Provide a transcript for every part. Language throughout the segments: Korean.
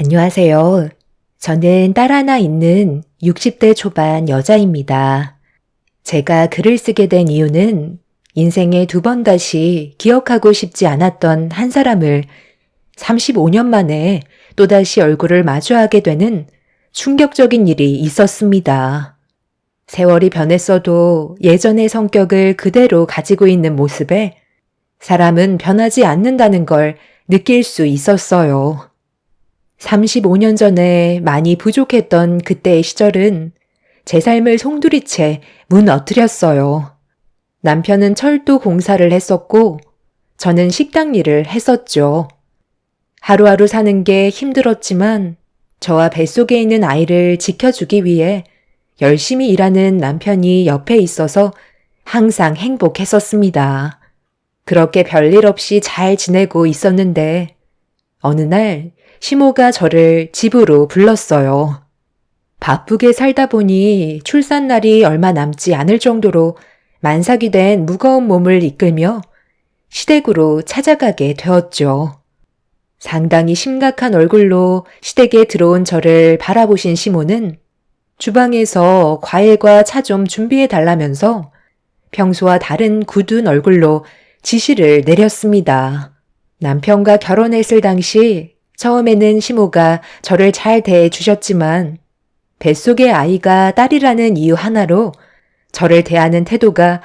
안녕하세요. 저는 딸 하나 있는 60대 초반 여자입니다. 제가 글을 쓰게 된 이유는 인생에 두 번 다시 기억하고 싶지 않았던 한 사람을 35년 만에 또다시 얼굴을 마주하게 되는 충격적인 일이 있었습니다. 세월이 변했어도 예전의 성격을 그대로 가지고 있는 모습에 사람은 변하지 않는다는 걸 느낄 수 있었어요. 35년 전에 많이 부족했던 그때의 시절은 제 삶을 송두리째 무너뜨렸어요. 남편은 철도 공사를 했었고 저는 식당 일을 했었죠. 하루하루 사는 게 힘들었지만 저와 뱃속에 있는 아이를 지켜주기 위해 열심히 일하는 남편이 옆에 있어서 항상 행복했었습니다. 그렇게 별일 없이 잘 지내고 있었는데 어느 날 시모가 저를 집으로 불렀어요. 바쁘게 살다 보니 출산날이 얼마 남지 않을 정도로 만삭이 된 무거운 몸을 이끌며 시댁으로 찾아가게 되었죠. 상당히 심각한 얼굴로 시댁에 들어온 저를 바라보신 시모는 주방에서 과일과 차 좀 준비해 달라면서 평소와 다른 굳은 얼굴로 지시를 내렸습니다. 남편과 결혼했을 당시 처음에는 시모가 저를 잘 대해주셨지만 뱃속의 아이가 딸이라는 이유 하나로 저를 대하는 태도가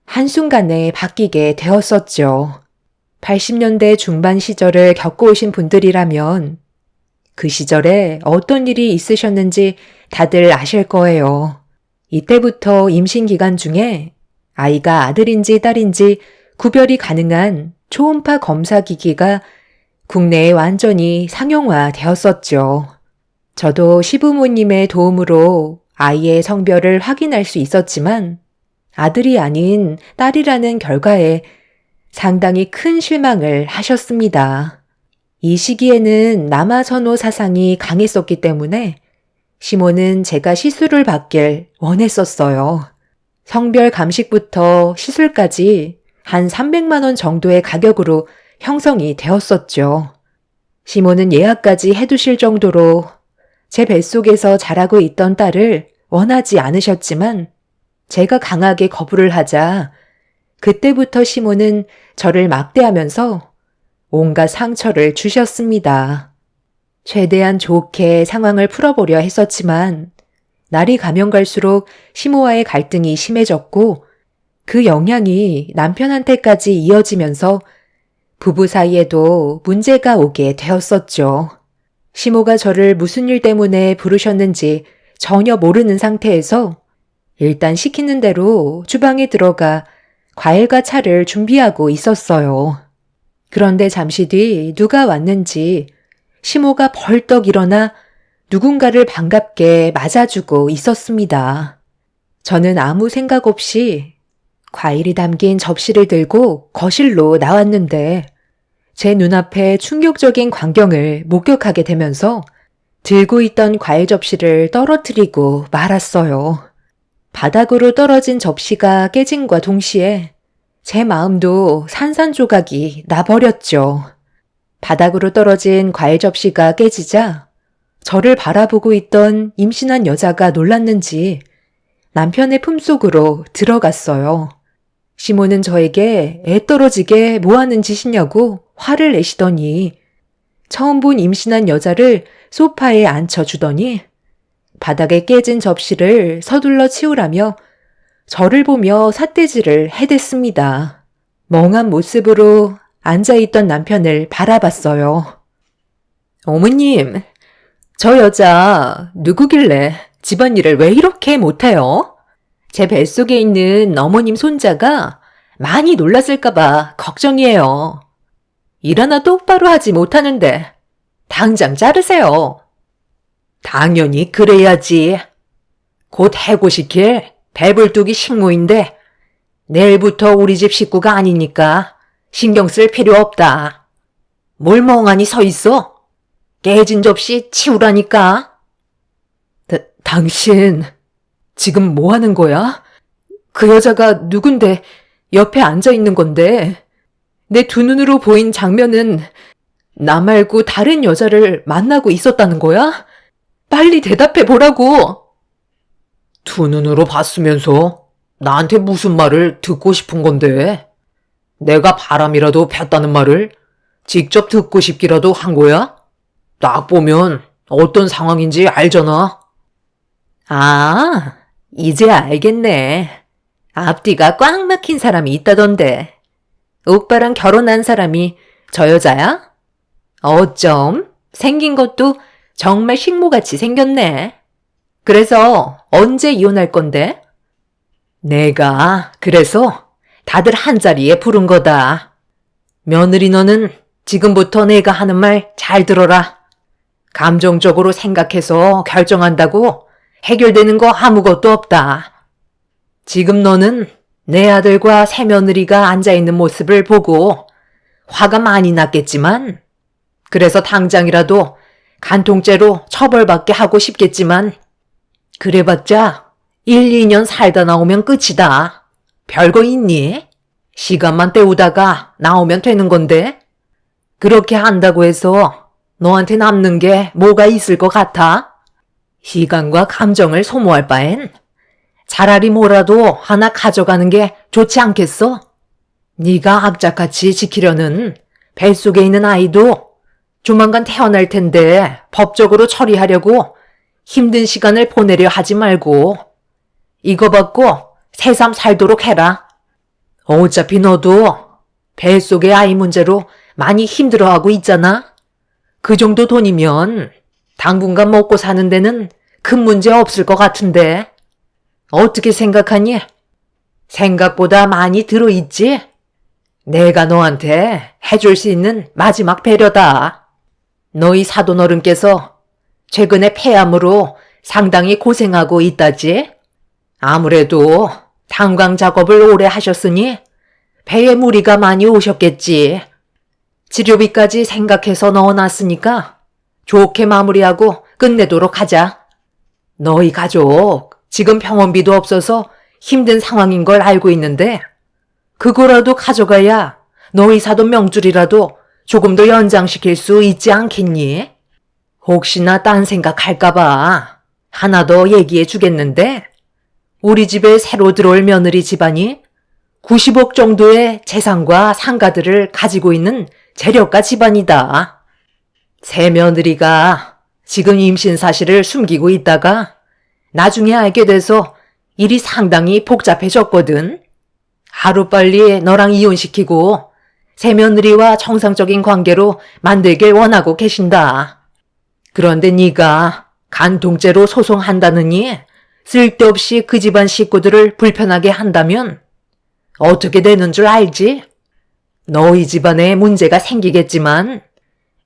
한순간에 바뀌게 되었었죠. 80년대 중반 시절을 겪어오신 분들이라면 그 시절에 어떤 일이 있으셨는지 다들 아실 거예요. 이때부터 임신 기간 중에 아이가 아들인지 딸인지 구별이 가능한 초음파 검사 기기가 국내에 완전히 상용화되었었죠. 저도 시부모님의 도움으로 아이의 성별을 확인할 수 있었지만 아들이 아닌 딸이라는 결과에 상당히 큰 실망을 하셨습니다. 이 시기에는 남아선호 사상이 강했었기 때문에 시모는 제가 시술을 받길 원했었어요. 성별 감식부터 시술까지 한 300만 원 정도의 가격으로 형성이 되었었죠. 시모는 예약까지 해두실 정도로 제 뱃속에서 자라고 있던 딸을 원하지 않으셨지만 제가 강하게 거부를 하자 그때부터 시모는 저를 막대하면서 온갖 상처를 주셨습니다. 최대한 좋게 상황을 풀어보려 했었지만 날이 가면 갈수록 시모와의 갈등이 심해졌고 그 영향이 남편한테까지 이어지면서 부부 사이에도 문제가 오게 되었었죠. 시모가 저를 무슨 일 때문에 부르셨는지 전혀 모르는 상태에서 일단 시키는 대로 주방에 들어가 과일과 차를 준비하고 있었어요. 그런데 잠시 뒤 누가 왔는지 시모가 벌떡 일어나 누군가를 반갑게 맞아주고 있었습니다. 저는 아무 생각 없이 과일이 담긴 접시를 들고 거실로 나왔는데 제 눈앞에 충격적인 광경을 목격하게 되면서 들고 있던 과일 접시를 떨어뜨리고 말았어요. 바닥으로 떨어진 접시가 깨짐과 동시에 제 마음도 산산조각이 나버렸죠. 바닥으로 떨어진 과일 접시가 깨지자 저를 바라보고 있던 임신한 여자가 놀랐는지 남편의 품속으로 들어갔어요. 시모는 저에게 애 떨어지게 뭐하는 짓이냐고 화를 내시더니 처음 본 임신한 여자를 소파에 앉혀주더니 바닥에 깨진 접시를 서둘러 치우라며 저를 보며 삿대질을 해댔습니다. 멍한 모습으로 앉아있던 남편을 바라봤어요. 어머님, 저 여자 누구길래 집안일을 왜 이렇게 못해요? 제 뱃속에 있는 어머님 손자가 많이 놀랐을까봐 걱정이에요. 일 하나 똑바로 하지 못하는데 당장 자르세요. 당연히 그래야지. 곧 해고시킬 배불뚝이 식모인데 내일부터 우리 집 식구가 아니니까 신경 쓸 필요 없다. 뭘 멍하니 서 있어? 깨진 접시 치우라니까. 당신 지금 뭐 하는 거야? 그 여자가 누군데 옆에 앉아 있는 건데 내 두 눈으로 보인 장면은 나 말고 다른 여자를 만나고 있었다는 거야? 빨리 대답해 보라고. 두 눈으로 봤으면서 나한테 무슨 말을 듣고 싶은 건데? 내가 바람이라도 폈다는 말을 직접 듣고 싶기라도 한 거야? 딱 보면 어떤 상황인지 알잖아. 아, 이제 알겠네. 앞뒤가 꽉 막힌 사람이 있다던데. 오빠랑 결혼한 사람이 저 여자야? 어쩜? 생긴 것도 정말 식모같이 생겼네. 그래서 언제 이혼할 건데? 내가 그래서 다들 한자리에 부른 거다. 며느리 너는 지금부터 내가 하는 말 잘 들어라. 감정적으로 생각해서 결정한다고 해결되는 거 아무것도 없다. 지금 너는 내 아들과 새 며느리가 앉아있는 모습을 보고 화가 많이 났겠지만, 그래서 당장이라도 간통죄로 처벌받게 하고 싶겠지만, 그래봤자 1, 2년 살다 나오면 끝이다. 별거 있니? 시간만 때우다가 나오면 되는 건데, 그렇게 한다고 해서 너한테 남는 게 뭐가 있을 것 같아? 시간과 감정을 소모할 바엔 차라리 뭐라도 하나 가져가는 게 좋지 않겠어? 네가 악착같이 지키려는 뱃속에 있는 아이도 조만간 태어날 텐데 법적으로 처리하려고 힘든 시간을 보내려 하지 말고 이거 받고 새삼 살도록 해라. 어차피 너도 뱃속의 아이 문제로 많이 힘들어하고 있잖아. 그 정도 돈이면 당분간 먹고 사는 데는 큰 문제 없을 것 같은데. 어떻게 생각하니? 생각보다 많이 들어있지? 내가 너한테 해줄 수 있는 마지막 배려다. 너희 사돈어른께서 최근에 폐암으로 상당히 고생하고 있다지? 아무래도 탄광 작업을 오래 하셨으니 배에 무리가 많이 오셨겠지. 치료비까지 생각해서 넣어놨으니까 좋게 마무리하고 끝내도록 하자. 너희 가족 지금 병원비도 없어서 힘든 상황인 걸 알고 있는데 그거라도 가져가야 너희 사돈 명줄이라도 조금 더 연장시킬 수 있지 않겠니? 혹시나 딴 생각할까봐 하나 더 얘기해 주겠는데 우리 집에 새로 들어올 며느리 집안이 90억 정도의 재산과 상가들을 가지고 있는 재력가 집안이다. 새 며느리가 지금 임신 사실을 숨기고 있다가 나중에 알게 돼서 일이 상당히 복잡해졌거든. 하루빨리 너랑 이혼시키고 새 며느리와 정상적인 관계로 만들길 원하고 계신다. 그런데 네가 간통죄로 소송한다느니 쓸데없이 그 집안 식구들을 불편하게 한다면 어떻게 되는 줄 알지? 너희 집안에 문제가 생기겠지만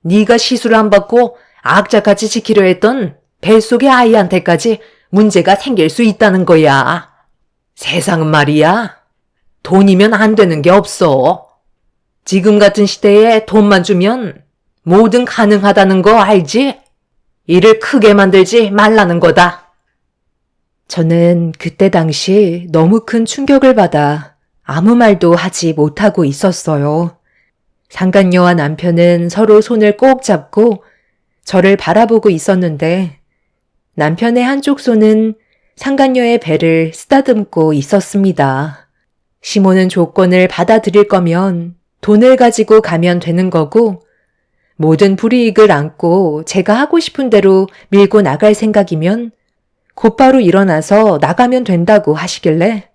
네가 시술 안 받고 악착같이 지키려 했던 뱃속의 아이한테까지 문제가 생길 수 있다는 거야. 세상은 말이야. 돈이면 안 되는 게 없어. 지금 같은 시대에 돈만 주면 뭐든 가능하다는 거 알지? 일을 크게 만들지 말라는 거다. 저는 그때 당시 너무 큰 충격을 받아 아무 말도 하지 못하고 있었어요. 상간녀와 남편은 서로 손을 꼭 잡고 저를 바라보고 있었는데 남편의 한쪽 손은 상간녀의 배를 쓰다듬고 있었습니다. 시모는 조건을 받아들일 거면 돈을 가지고 가면 되는 거고 모든 불이익을 안고 제가 하고 싶은 대로 밀고 나갈 생각이면 곧바로 일어나서 나가면 된다고 하시길래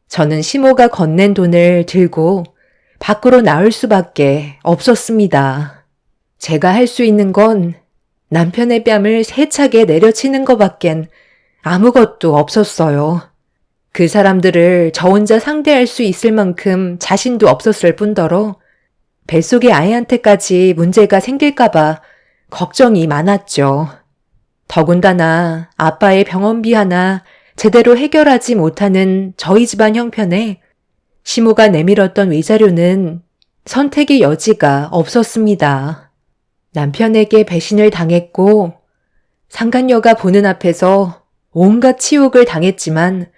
저는 시모가 건넨 돈을 들고 밖으로 나올 수밖에 없었습니다. 제가 할 수 있는 건 남편의 뺨을 세차게 내려치는 것밖엔 아무것도 없었어요. 그 사람들을 저 혼자 상대할 수 있을 만큼 자신도 없었을 뿐더러 뱃속의 아이한테까지 문제가 생길까봐 걱정이 많았죠. 더군다나 아빠의 병원비 하나 제대로 해결하지 못하는 저희 집안 형편에 시모가 내밀었던 위자료는 선택의 여지가 없었습니다. 남편에게 배신을 당했고 상간녀가 보는 앞에서 온갖 치욕을 당했지만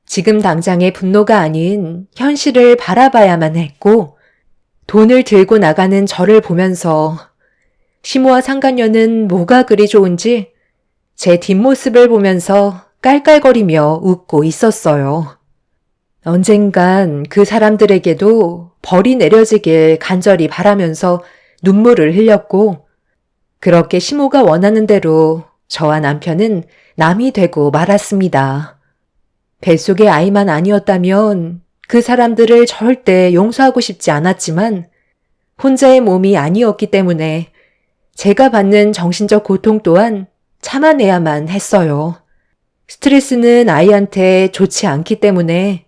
지금 당장의 분노가 아닌 현실을 바라봐야만 했고 돈을 들고 나가는 저를 보면서 시모와 상간녀는 뭐가 그리 좋은지 제 뒷모습을 보면서 깔깔거리며 웃고 있었어요. 언젠간 그 사람들에게도 벌이 내려지길 간절히 바라면서 눈물을 흘렸고, 그렇게 시모가 원하는 대로 저와 남편은 남이 되고 말았습니다. 뱃속의 아이만 아니었다면 그 사람들을 절대 용서하고 싶지 않았지만 혼자의 몸이 아니었기 때문에 제가 받는 정신적 고통 또한 참아내야만 했어요. 스트레스는 아이한테 좋지 않기 때문에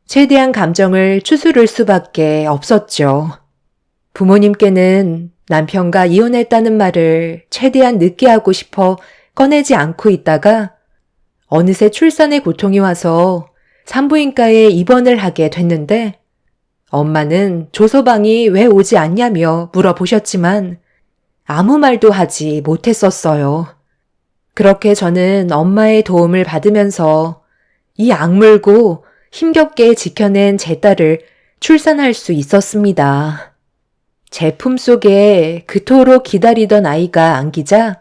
최대한 감정을 추스를 수밖에 없었죠. 부모님께는 남편과 이혼했다는 말을 최대한 늦게 하고 싶어 꺼내지 않고 있다가 어느새 출산의 고통이 와서 산부인과에 입원을 하게 됐는데 엄마는 조서방이 왜 오지 않냐며 물어보셨지만 아무 말도 하지 못했었어요. 그렇게 저는 엄마의 도움을 받으면서 이 악물고 힘겹게 지켜낸 제 딸을 출산할 수 있었습니다. 제 품속에 그토록 기다리던 아이가 안기자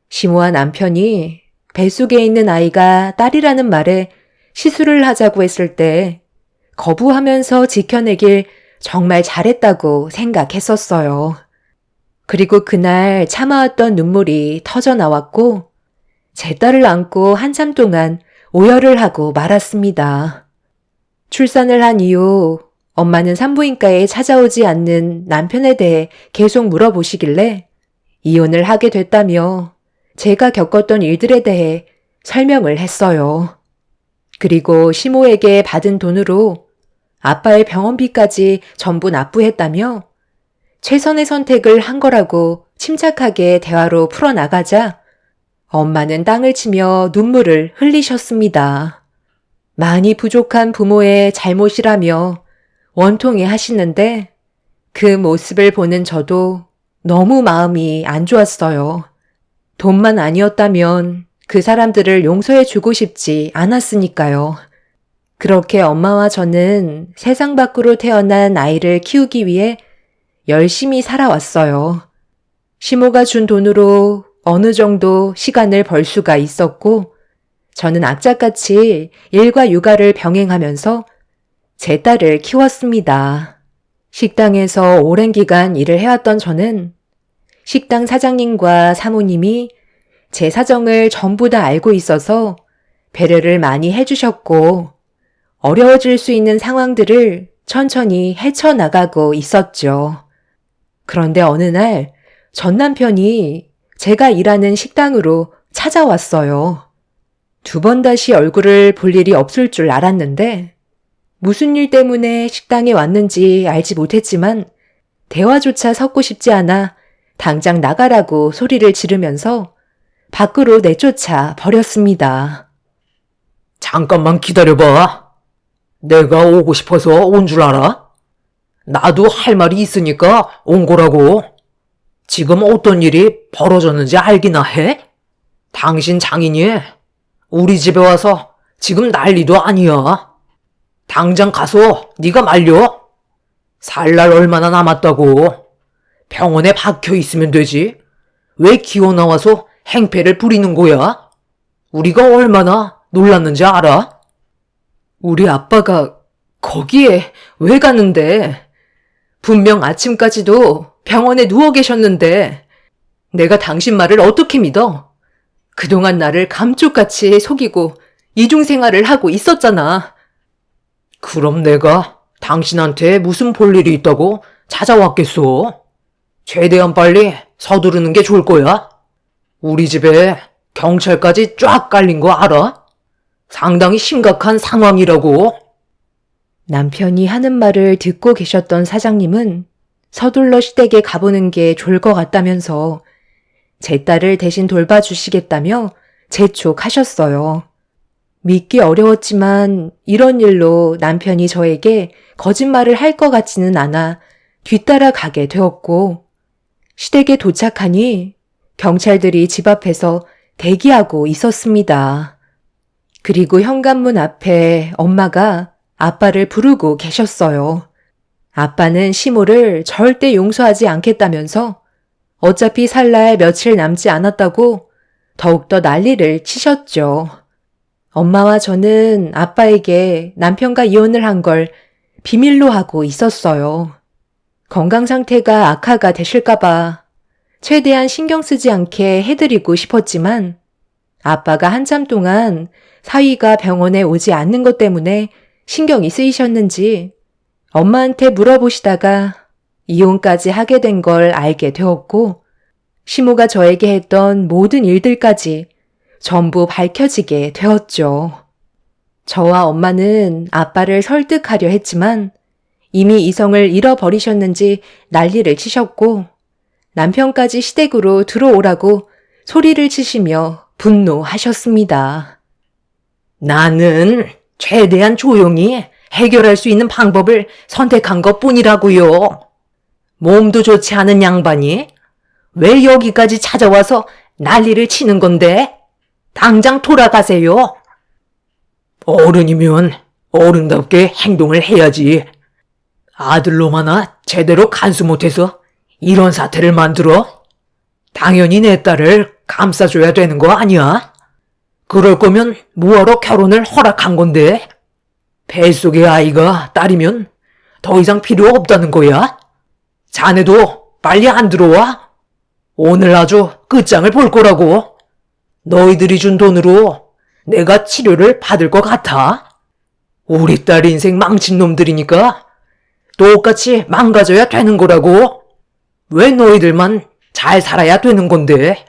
시모와 남편이 뱃속에 있는 아이가 딸이라는 말에 시술을 하자고 했을 때 거부하면서 지켜내길 정말 잘했다고 생각했었어요. 그리고 그날 참아왔던 눈물이 터져 나왔고 제 딸을 안고 한참 동안 오열을 하고 말았습니다. 출산을 한 이후 엄마는 산부인과에 찾아오지 않는 남편에 대해 계속 물어보시길래 이혼을 하게 됐다며 제가 겪었던 일들에 대해 설명을 했어요. 그리고 시모에게 받은 돈으로 아빠의 병원비까지 전부 납부했다며 최선의 선택을 한 거라고 침착하게 대화로 풀어나가자 엄마는 땅을 치며 눈물을 흘리셨습니다. 많이 부족한 부모의 잘못이라며 원통해 하시는데 그 모습을 보는 저도 너무 마음이 안 좋았어요. 돈만 아니었다면 그 사람들을 용서해 주고 싶지 않았으니까요. 그렇게 엄마와 저는 세상 밖으로 태어난 아이를 키우기 위해 열심히 살아왔어요. 시모가 준 돈으로 어느 정도 시간을 벌 수가 있었고 저는 악착같이 일과 육아를 병행하면서 제 딸을 키웠습니다. 식당에서 오랜 기간 일을 해왔던 저는 식당 사장님과 사모님이 제 사정을 전부 다 알고 있어서 배려를 많이 해주셨고 어려워질 수 있는 상황들을 천천히 헤쳐나가고 있었죠. 그런데 어느 날 전 남편이 제가 일하는 식당으로 찾아왔어요. 2번 다시 얼굴을 볼 일이 없을 줄 알았는데 무슨 일 때문에 식당에 왔는지 알지 못했지만 대화조차 섞고 싶지 않아 당장 나가라고 소리를 지르면서 밖으로 내쫓아 버렸습니다. 잠깐만 기다려봐. 내가 오고 싶어서 온 줄 알아? 나도 할 말이 있으니까 온 거라고. 지금 어떤 일이 벌어졌는지 알기나 해? 당신 장인이 우리 집에 와서 지금 난리도 아니야. 당장 가서 네가 말려. 살 날 얼마나 남았다고. 병원에 박혀 있으면 되지. 왜 기어 나와서 행패를 부리는 거야? 우리가 얼마나 놀랐는지 알아? 우리 아빠가 거기에 왜 가는데? 분명 아침까지도 병원에 누워 계셨는데 내가 당신 말을 어떻게 믿어? 그동안 나를 감쪽같이 속이고 이중생활을 하고 있었잖아. 그럼 내가 당신한테 무슨 볼 일이 있다고 찾아왔겠소? 최대한 빨리 서두르는 게 좋을 거야. 우리 집에 경찰까지 쫙 깔린 거 알아? 상당히 심각한 상황이라고. 남편이 하는 말을 듣고 계셨던 사장님은 서둘러 시댁에 가보는 게 좋을 것 같다면서 제 딸을 대신 돌봐주시겠다며 재촉하셨어요. 믿기 어려웠지만 이런 일로 남편이 저에게 거짓말을 할 것 같지는 않아 뒤따라 가게 되었고 시댁에 도착하니 경찰들이 집 앞에서 대기하고 있었습니다. 그리고 현관문 앞에 엄마가 아빠를 부르고 계셨어요. 아빠는 시모를 절대 용서하지 않겠다면서 어차피 살 날 며칠 남지 않았다고 더욱더 난리를 치셨죠. 엄마와 저는 아빠에게 남편과 이혼을 한 걸 비밀로 하고 있었어요. 건강 상태가 악화가 되실까봐 최대한 신경 쓰지 않게 해드리고 싶었지만 아빠가 한참 동안 사위가 병원에 오지 않는 것 때문에 신경이 쓰이셨는지 엄마한테 물어보시다가 이혼까지 하게 된 걸 알게 되었고 시모가 저에게 했던 모든 일들까지 전부 밝혀지게 되었죠. 저와 엄마는 아빠를 설득하려 했지만 이미 이성을 잃어버리셨는지 난리를 치셨고 남편까지 시댁으로 들어오라고 소리를 치시며 분노하셨습니다. 나는 최대한 조용히 해결할 수 있는 방법을 선택한 것 뿐이라고요. 몸도 좋지 않은 양반이 왜 여기까지 찾아와서 난리를 치는 건데? 당장 돌아가세요. 어른이면 어른답게 행동을 해야지. 아들놈 하나 제대로 간수 못해서 이런 사태를 만들어? 당연히 내 딸을 감싸줘야 되는 거 아니야? 그럴 거면 뭐하러 결혼을 허락한 건데? 뱃속의 아이가 딸이면 더 이상 필요 없다는 거야? 자네도 빨리 안 들어와? 오늘 아주 끝장을 볼 거라고. 너희들이 준 돈으로 내가 치료를 받을 것 같아? 우리 딸 인생 망친 놈들이니까 똑같이 망가져야 되는 거라고. 왜 너희들만 잘 살아야 되는 건데?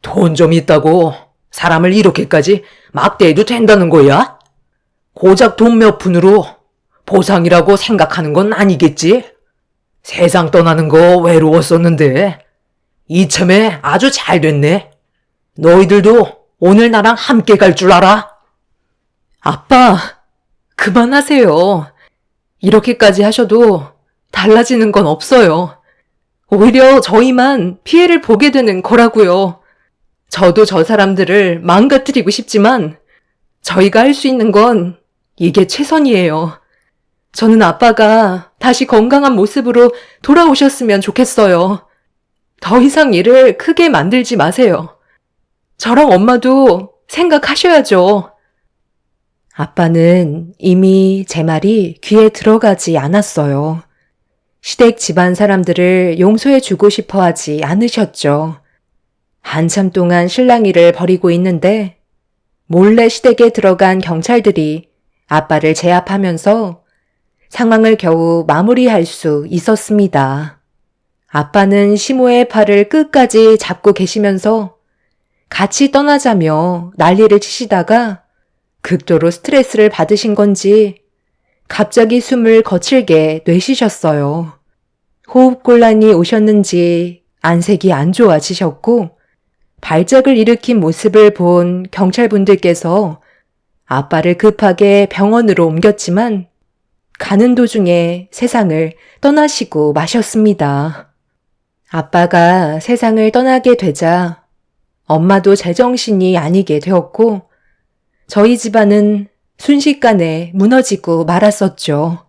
돈 좀 있다고 사람을 이렇게까지 막대해도 된다는 거야? 고작 돈 몇 푼으로 보상이라고 생각하는 건 아니겠지? 세상 떠나는 거 외로웠었는데 이참에 아주 잘 됐네. 너희들도 오늘 나랑 함께 갈 줄 알아? 아빠, 그만하세요. 이렇게까지 하셔도 달라지는 건 없어요. 오히려 저희만 피해를 보게 되는 거라고요. 저도 저 사람들을 망가뜨리고 싶지만 저희가 할 수 있는 건 이게 최선이에요. 저는 아빠가 다시 건강한 모습으로 돌아오셨으면 좋겠어요. 더 이상 일을 크게 만들지 마세요. 저랑 엄마도 생각하셔야죠. 아빠는 이미 제 말이 귀에 들어가지 않았어요. 시댁 집안 사람들을 용서해주고 싶어 하지 않으셨죠. 한참 동안 실랑이를 벌이고 있는데 몰래 시댁에 들어간 경찰들이 아빠를 제압하면서 상황을 겨우 마무리할 수 있었습니다. 아빠는 시모의 팔을 끝까지 잡고 계시면서 같이 떠나자며 난리를 치시다가 극도로 스트레스를 받으신 건지 갑자기 숨을 거칠게 내쉬셨어요. 호흡곤란이 오셨는지 안색이 안 좋아지셨고 발작을 일으킨 모습을 본 경찰분들께서 아빠를 급하게 병원으로 옮겼지만 가는 도중에 세상을 떠나시고 마셨습니다. 아빠가 세상을 떠나게 되자 엄마도 제정신이 아니게 되었고 저희 집안은 순식간에 무너지고 말았었죠.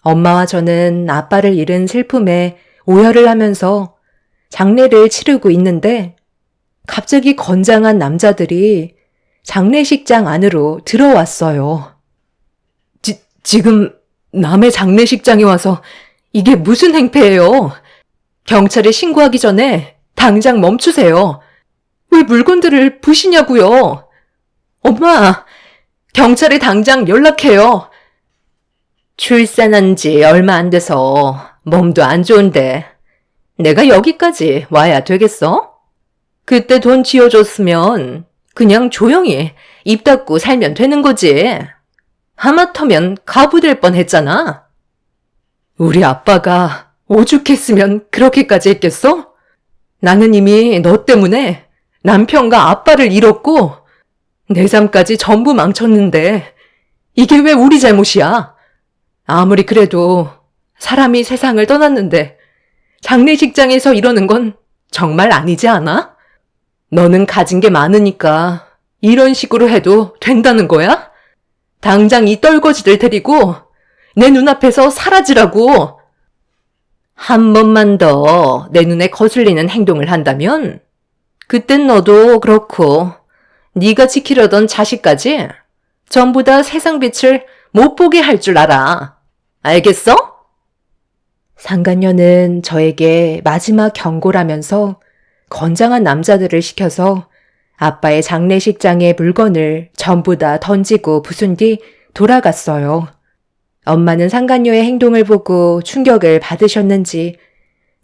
엄마와 저는 아빠를 잃은 슬픔에 오열을 하면서 장례를 치르고 있는데 갑자기 건장한 남자들이 장례식장 안으로 들어왔어요. 지금 남의 장례식장에 와서 이게 무슨 행패예요? 경찰에 신고하기 전에 당장 멈추세요. 왜 물건들을 부시냐고요? 엄마, 경찰에 당장 연락해요. 출산한 지 얼마 안 돼서 몸도 안 좋은데 내가 여기까지 와야 되겠어? 그때 돈 쥐어줬으면 그냥 조용히 입 닫고 살면 되는 거지. 하마터면 가부될 뻔했잖아. 우리 아빠가 오죽했으면 그렇게까지 했겠어? 나는 이미 너 때문에 남편과 아빠를 잃었고 내 삶까지 전부 망쳤는데 이게 왜 우리 잘못이야? 아무리 그래도 사람이 세상을 떠났는데 장례식장에서 이러는 건 정말 아니지 않아? 너는 가진 게 많으니까 이런 식으로 해도 된다는 거야? 당장 이 떨거지들 데리고 내 눈앞에서 사라지라고. 한 번만 더 내 눈에 거슬리는 행동을 한다면 그땐 너도 그렇고 네가 지키려던 자식까지 전부 다 세상 빛을 못 보게 할 줄 알아. 알겠어? 상간녀는 저에게 마지막 경고라면서 건장한 남자들을 시켜서 아빠의 장례식장에 물건을 전부 다 던지고 부순 뒤 돌아갔어요. 엄마는 상간녀의 행동을 보고 충격을 받으셨는지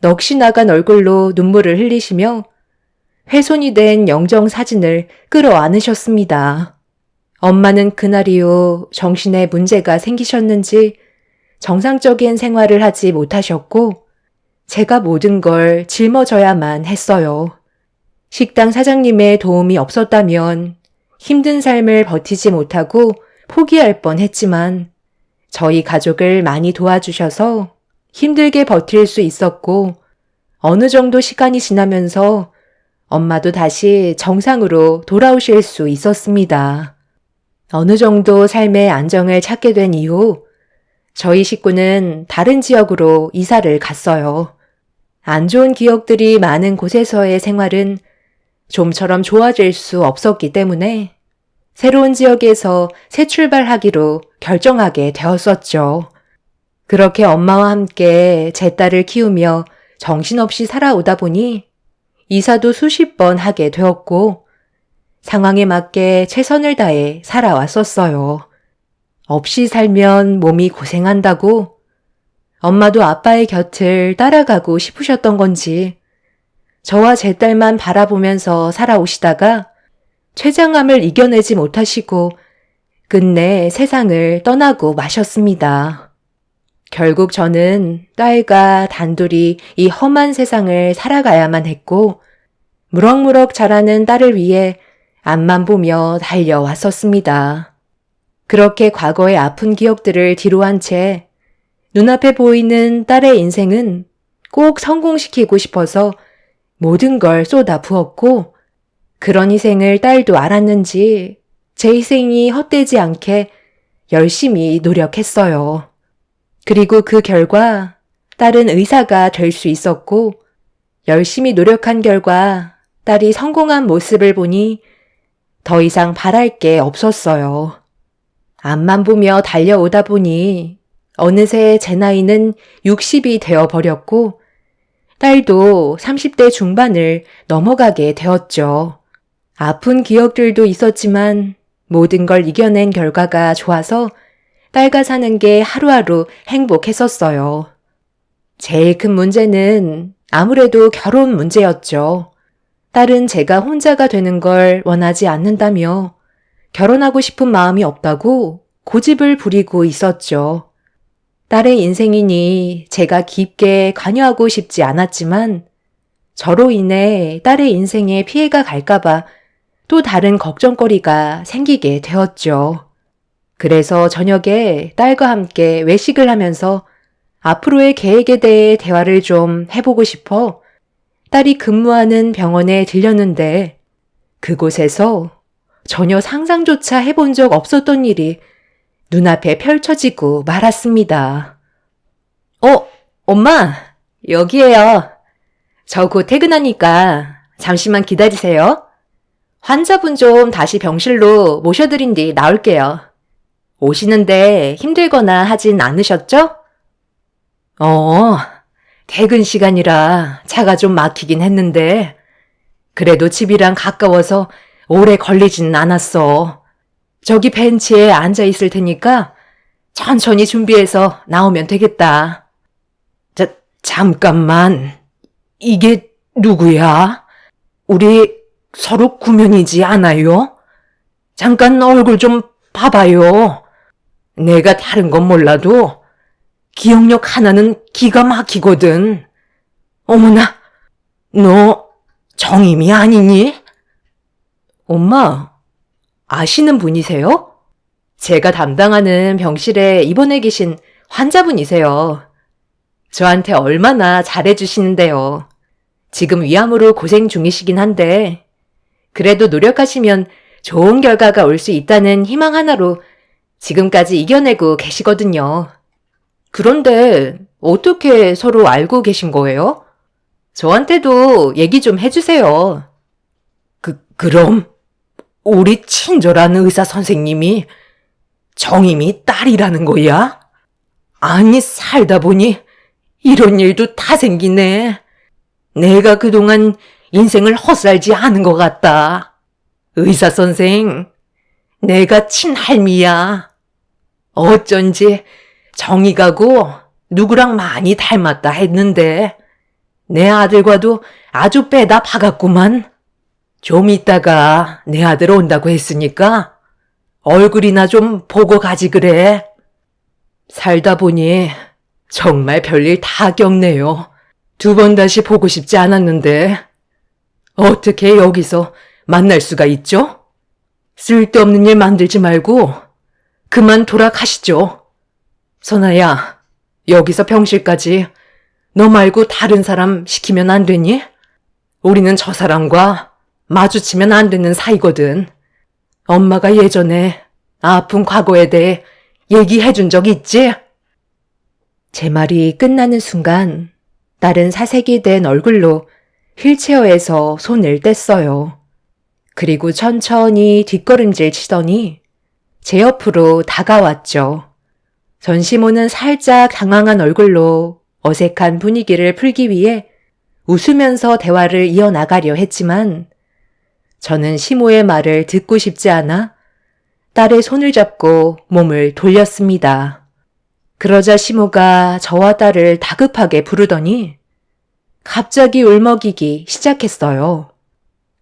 넋이 나간 얼굴로 눈물을 흘리시며 훼손이 된 영정 사진을 끌어안으셨습니다. 엄마는 그날 이후 정신에 문제가 생기셨는지 정상적인 생활을 하지 못하셨고 제가 모든 걸 짊어져야만 했어요. 식당 사장님의 도움이 없었다면 힘든 삶을 버티지 못하고 포기할 뻔했지만 저희 가족을 많이 도와주셔서 힘들게 버틸 수 있었고 어느 정도 시간이 지나면서 엄마도 다시 정상으로 돌아오실 수 있었습니다. 어느 정도 삶의 안정을 찾게 된 이후 저희 식구는 다른 지역으로 이사를 갔어요. 안 좋은 기억들이 많은 곳에서의 생활은 좀처럼 좋아질 수 없었기 때문에 새로운 지역에서 새 출발하기로 결정하게 되었었죠. 그렇게 엄마와 함께 제 딸을 키우며 정신없이 살아오다 보니 이사도 수십 번 하게 되었고 상황에 맞게 최선을 다해 살아왔었어요. 없이 살면 몸이 고생한다고 엄마도 아빠의 곁을 따라가고 싶으셨던 건지 저와 제 딸만 바라보면서 살아오시다가 췌장암을 이겨내지 못하시고 끝내 세상을 떠나고 마셨습니다. 결국 저는 딸과 단둘이 이 험한 세상을 살아가야만 했고 무럭무럭 자라는 딸을 위해 앞만 보며 달려왔었습니다. 그렇게 과거의 아픈 기억들을 뒤로한 채 눈앞에 보이는 딸의 인생은 꼭 성공시키고 싶어서 모든 걸 쏟아 부었고 그런 희생을 딸도 알았는지 제 희생이 헛되지 않게 열심히 노력했어요. 그리고 그 결과 딸은 의사가 될 수 있었고 열심히 노력한 결과 딸이 성공한 모습을 보니 더 이상 바랄 게 없었어요. 앞만 보며 달려오다 보니 어느새 제 나이는 60이 되어버렸고 딸도 30대 중반을 넘어가게 되었죠. 아픈 기억들도 있었지만 모든 걸 이겨낸 결과가 좋아서 딸과 사는 게 하루하루 행복했었어요. 제일 큰 문제는 아무래도 결혼 문제였죠. 딸은 제가 혼자가 되는 걸 원하지 않는다며 결혼하고 싶은 마음이 없다고 고집을 부리고 있었죠. 딸의 인생이니 제가 깊게 관여하고 싶지 않았지만 저로 인해 딸의 인생에 피해가 갈까봐 또 다른 걱정거리가 생기게 되었죠. 그래서 저녁에 딸과 함께 외식을 하면서 앞으로의 계획에 대해 대화를 좀 해보고 싶어 딸이 근무하는 병원에 들렸는데 그곳에서 전혀 상상조차 해본 적 없었던 일이 눈앞에 펼쳐지고 말았습니다. 엄마, 여기에요. 저 곧 퇴근하니까 잠시만 기다리세요. 환자분 좀 다시 병실로 모셔드린 뒤 나올게요. 오시는데 힘들거나 하진 않으셨죠? 퇴근 시간이라 차가 좀 막히긴 했는데 그래도 집이랑 가까워서 오래 걸리진 않았어. 저기 벤치에 앉아 있을 테니까 천천히 준비해서 나오면 되겠다. 잠깐만. 이게 누구야? 우리 서로 구면이지 않아요? 잠깐 얼굴 좀 봐봐요. 내가 다른 건 몰라도 기억력 하나는 기가 막히거든. 어머나, 너 정임이 아니니? 엄마, 아시는 분이세요? 제가 담당하는 병실에 입원해 계신 환자분이세요. 저한테 얼마나 잘해주시는데요. 지금 위암으로 고생 중이시긴 한데 그래도 노력하시면 좋은 결과가 올 수 있다는 희망 하나로 지금까지 이겨내고 계시거든요. 그런데 어떻게 서로 알고 계신 거예요? 저한테도 얘기 좀 해주세요. 그럼 우리 친절한 의사 선생님이 정임이 딸이라는 거야? 아니, 살다 보니 이런 일도 다 생기네. 내가 그동안 인생을 헛살지 않은 것 같다. 의사 선생, 내가 친할미야. 어쩐지 정이가고 누구랑 많이 닮았다 했는데 내 아들과도 아주 빼다 박았구만. 좀 있다가 내 아들 온다고 했으니까 얼굴이나 좀 보고 가지 그래. 살다 보니 정말 별일 다 겪네요. 2번 다시 보고 싶지 않았는데 어떻게 여기서 만날 수가 있죠? 쓸데없는 일 만들지 말고 그만 돌아가시죠. 선아야, 여기서 병실까지 너 말고 다른 사람 시키면 안 되니? 우리는 저 사람과 마주치면 안 되는 사이거든. 엄마가 예전에 아픈 과거에 대해 얘기해 준 적 있지? 제 말이 끝나는 순간 딸은 사색이 된 얼굴로 휠체어에서 손을 뗐어요. 그리고 천천히 뒷걸음질 치더니 제 옆으로 다가왔죠. 전시모는 살짝 당황한 얼굴로 어색한 분위기를 풀기 위해 웃으면서 대화를 이어나가려 했지만 저는 시모의 말을 듣고 싶지 않아 딸의 손을 잡고 몸을 돌렸습니다. 그러자 시모가 저와 딸을 다급하게 부르더니 갑자기 울먹이기 시작했어요.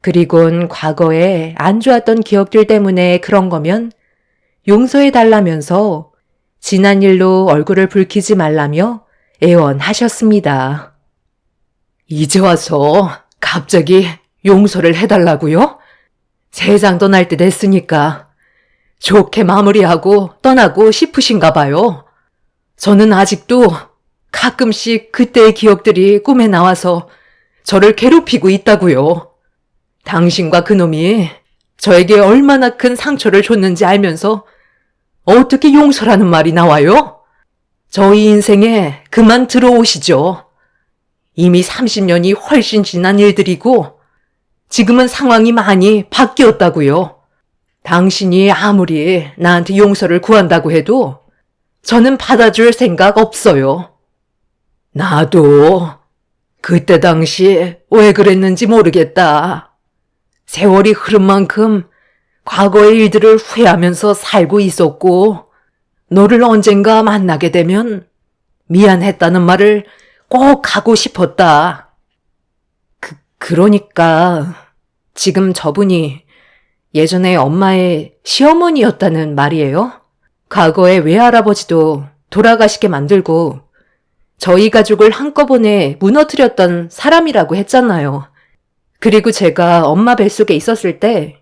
그리곤 과거에 안 좋았던 기억들 때문에 그런 거면 용서해달라면서 지난 일로 얼굴을 붉히지 말라며 애원하셨습니다. 이제 와서 갑자기 용서를 해달라고요? 세상 떠날 때 됐으니까 좋게 마무리하고 떠나고 싶으신가 봐요. 저는 아직도 가끔씩 그때의 기억들이 꿈에 나와서 저를 괴롭히고 있다고요. 당신과 그놈이 저에게 얼마나 큰 상처를 줬는지 알면서 어떻게 용서라는 말이 나와요? 저희 인생에 그만 들어오시죠. 이미 30년이 훨씬 지난 일들이고 지금은 상황이 많이 바뀌었다고요. 당신이 아무리 나한테 용서를 구한다고 해도 저는 받아줄 생각 없어요. 나도 그때 당시 왜 그랬는지 모르겠다. 세월이 흐른 만큼 과거의 일들을 후회하면서 살고 있었고 너를 언젠가 만나게 되면 미안했다는 말을 꼭 하고 싶었다. 그러니까 지금 저분이 예전에 엄마의 시어머니였다는 말이에요? 과거에 외할아버지도 돌아가시게 만들고 저희 가족을 한꺼번에 무너뜨렸던 사람이라고 했잖아요. 그리고 제가 엄마 뱃속에 있었을 때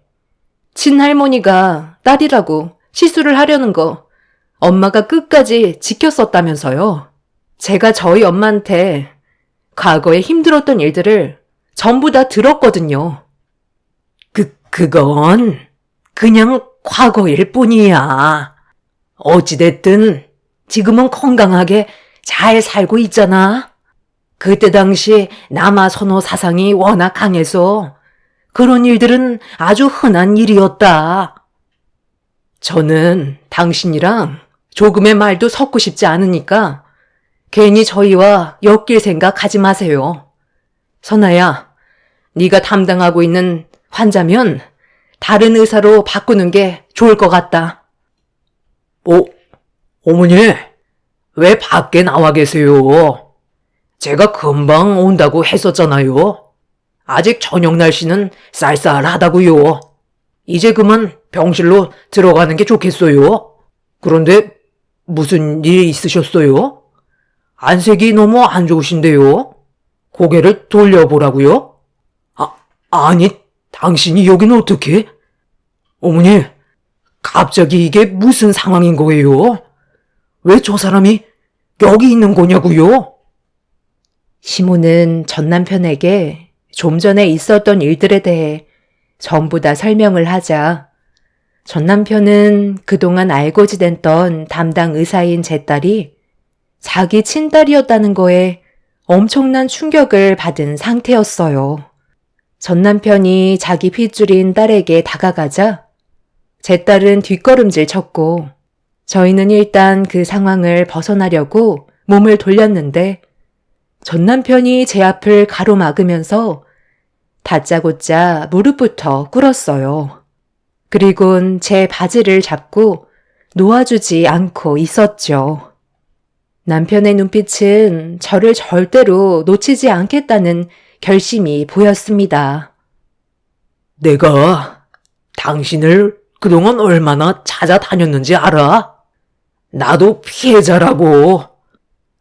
친할머니가 딸이라고 시술을 하려는 거 엄마가 끝까지 지켰었다면서요. 제가 저희 엄마한테 과거에 힘들었던 일들을 전부 다 들었거든요. 그건 그냥 과거일 뿐이야. 어찌됐든 지금은 건강하게 잘 살고 있잖아. 그때 당시 남아 선호 사상이 워낙 강해서 그런 일들은 아주 흔한 일이었다. 저는 당신이랑 조금의 말도 섞고 싶지 않으니까 괜히 저희와 엮일 생각 하지 마세요. 선아야, 네가 담당하고 있는 환자면 다른 의사로 바꾸는 게 좋을 것 같다. 어머니, 왜 밖에 나와 계세요? 제가 금방 온다고 했었잖아요. 아직 저녁 날씨는 쌀쌀하다고요. 이제 그만 병실로 들어가는 게 좋겠어요. 그런데 무슨 일이 있으셨어요? 안색이 너무 안 좋으신데요. 고개를 돌려보라고요? 아니, 당신이 여긴 어떻게? 어머니, 갑자기 이게 무슨 상황인 거예요? 왜 저 사람이 여기 있는 거냐고요? 시모는 전 남편에게 좀 전에 있었던 일들에 대해 전부 다 설명을 하자 전 남편은 그동안 알고 지냈던 담당 의사인 제 딸이 자기 친딸이었다는 거에 엄청난 충격을 받은 상태였어요. 전 남편이 자기 핏줄인 딸에게 다가가자 제 딸은 뒷걸음질 쳤고 저희는 일단 그 상황을 벗어나려고 몸을 돌렸는데 전 남편이 제 앞을 가로막으면서 다짜고짜 무릎부터 꿇었어요. 그리곤 제 바지를 잡고 놓아주지 않고 있었죠. 남편의 눈빛은 저를 절대로 놓치지 않겠다는 결심이 보였습니다. 내가 당신을 그동안 얼마나 찾아다녔는지 알아? 나도 피해자라고.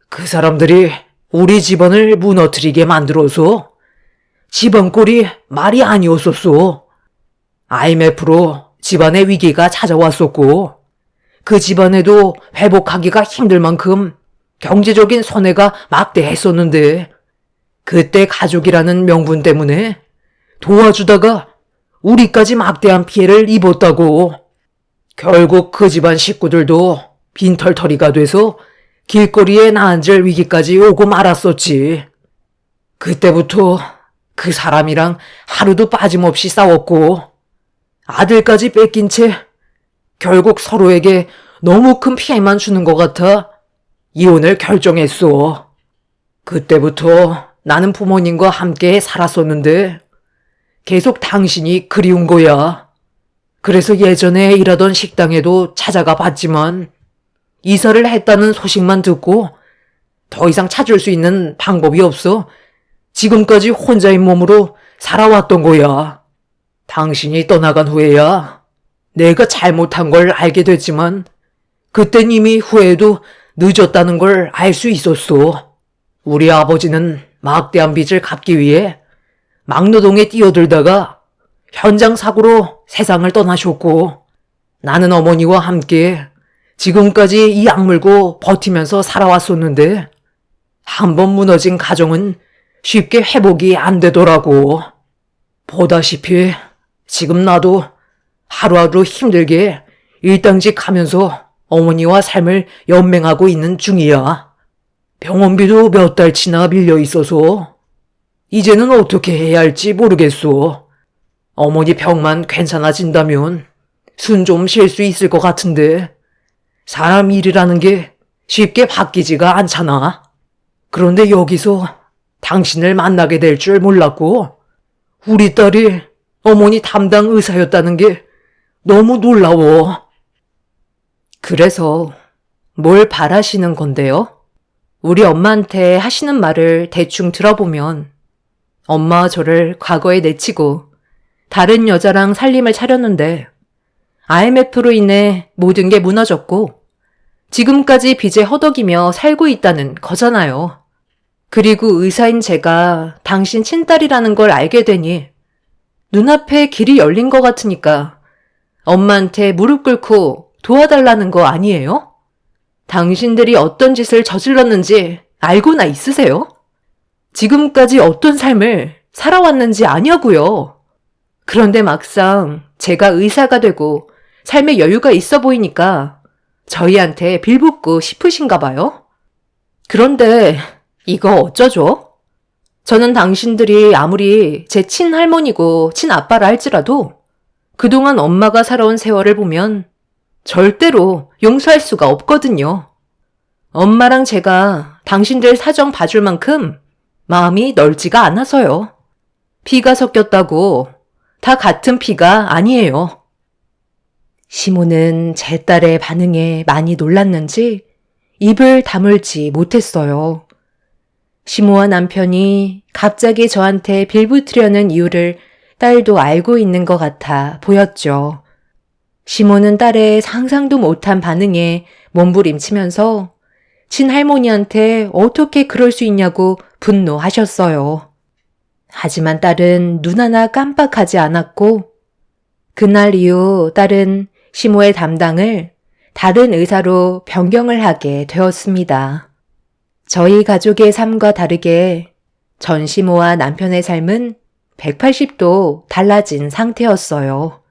그 사람들이 우리 집안을 무너뜨리게 만들어서 집안 꼴이 말이 아니었었어. IMF로 집안의 위기가 찾아왔었고 그 집안에도 회복하기가 힘들 만큼 경제적인 손해가 막대했었는데 그때 가족이라는 명분 때문에 도와주다가 우리까지 막대한 피해를 입었다고. 결국 그 집안 식구들도 빈털터리가 돼서 길거리에 나앉을 위기까지 오고 말았었지. 그때부터 그 사람이랑 하루도 빠짐없이 싸웠고 아들까지 뺏긴 채 결국 서로에게 너무 큰 피해만 주는 것 같아 이혼을 결정했어. 그때부터 나는 부모님과 함께 살았었는데 계속 당신이 그리운 거야. 그래서 예전에 일하던 식당에도 찾아가 봤지만 이사를 했다는 소식만 듣고 더 이상 찾을 수 있는 방법이 없어 지금까지 혼자인 몸으로 살아왔던 거야. 당신이 떠나간 후에야 내가 잘못한 걸 알게 됐지만 그땐 이미 후회도 늦었다는 걸 알 수 있었어. 우리 아버지는 막대한 빚을 갚기 위해 막노동에 뛰어들다가 현장 사고로 세상을 떠나셨고 나는 어머니와 함께 지금까지 이 악물고 버티면서 살아왔었는데 한번 무너진 가정은 쉽게 회복이 안 되더라고. 보다시피 지금 나도 하루하루 힘들게 일당직 하면서 어머니와 삶을 연맹하고 있는 중이야. 병원비도 몇 달치나 밀려 있어서 이제는 어떻게 해야 할지 모르겠어. 어머니 병만 괜찮아진다면 숨 좀 쉴 수 있을 것 같은데 사람 일이라는 게 쉽게 바뀌지가 않잖아. 그런데 여기서 당신을 만나게 될 줄 몰랐고 우리 딸이 어머니 담당 의사였다는 게 너무 놀라워. 그래서 뭘 바라시는 건데요? 우리 엄마한테 하시는 말을 대충 들어보면 엄마와 저를 과거에 내치고 다른 여자랑 살림을 차렸는데 IMF로 인해 모든 게 무너졌고 지금까지 빚에 허덕이며 살고 있다는 거잖아요. 그리고 의사인 제가 당신 친딸이라는 걸 알게 되니 눈앞에 길이 열린 것 같으니까 엄마한테 무릎 꿇고 도와달라는 거 아니에요? 당신들이 어떤 짓을 저질렀는지 알고나 있으세요? 지금까지 어떤 삶을 살아왔는지 아냐고요. 그런데 막상 제가 의사가 되고 삶의 여유가 있어 보이니까 저희한테 빌붙고 싶으신가 봐요. 그런데 이거 어쩌죠? 저는 당신들이 아무리 제 친할머니고 친아빠라 할지라도 그동안 엄마가 살아온 세월을 보면 절대로 용서할 수가 없거든요. 엄마랑 제가 당신들 사정 봐줄 만큼 마음이 넓지가 않아서요. 피가 섞였다고 다 같은 피가 아니에요. 시모는 제 딸의 반응에 많이 놀랐는지 입을 다물지 못했어요. 시모와 남편이 갑자기 저한테 빌붙으려는 이유를 딸도 알고 있는 것 같아 보였죠. 시모는 딸의 상상도 못한 반응에 몸부림치면서 친할머니한테 어떻게 그럴 수 있냐고 분노하셨어요. 하지만 딸은 눈 하나 깜빡하지 않았고 그날 이후 딸은 시모의 담당을 다른 의사로 변경을 하게 되었습니다. 저희 가족의 삶과 다르게 전 시모와 남편의 삶은 180도 달라진 상태였어요.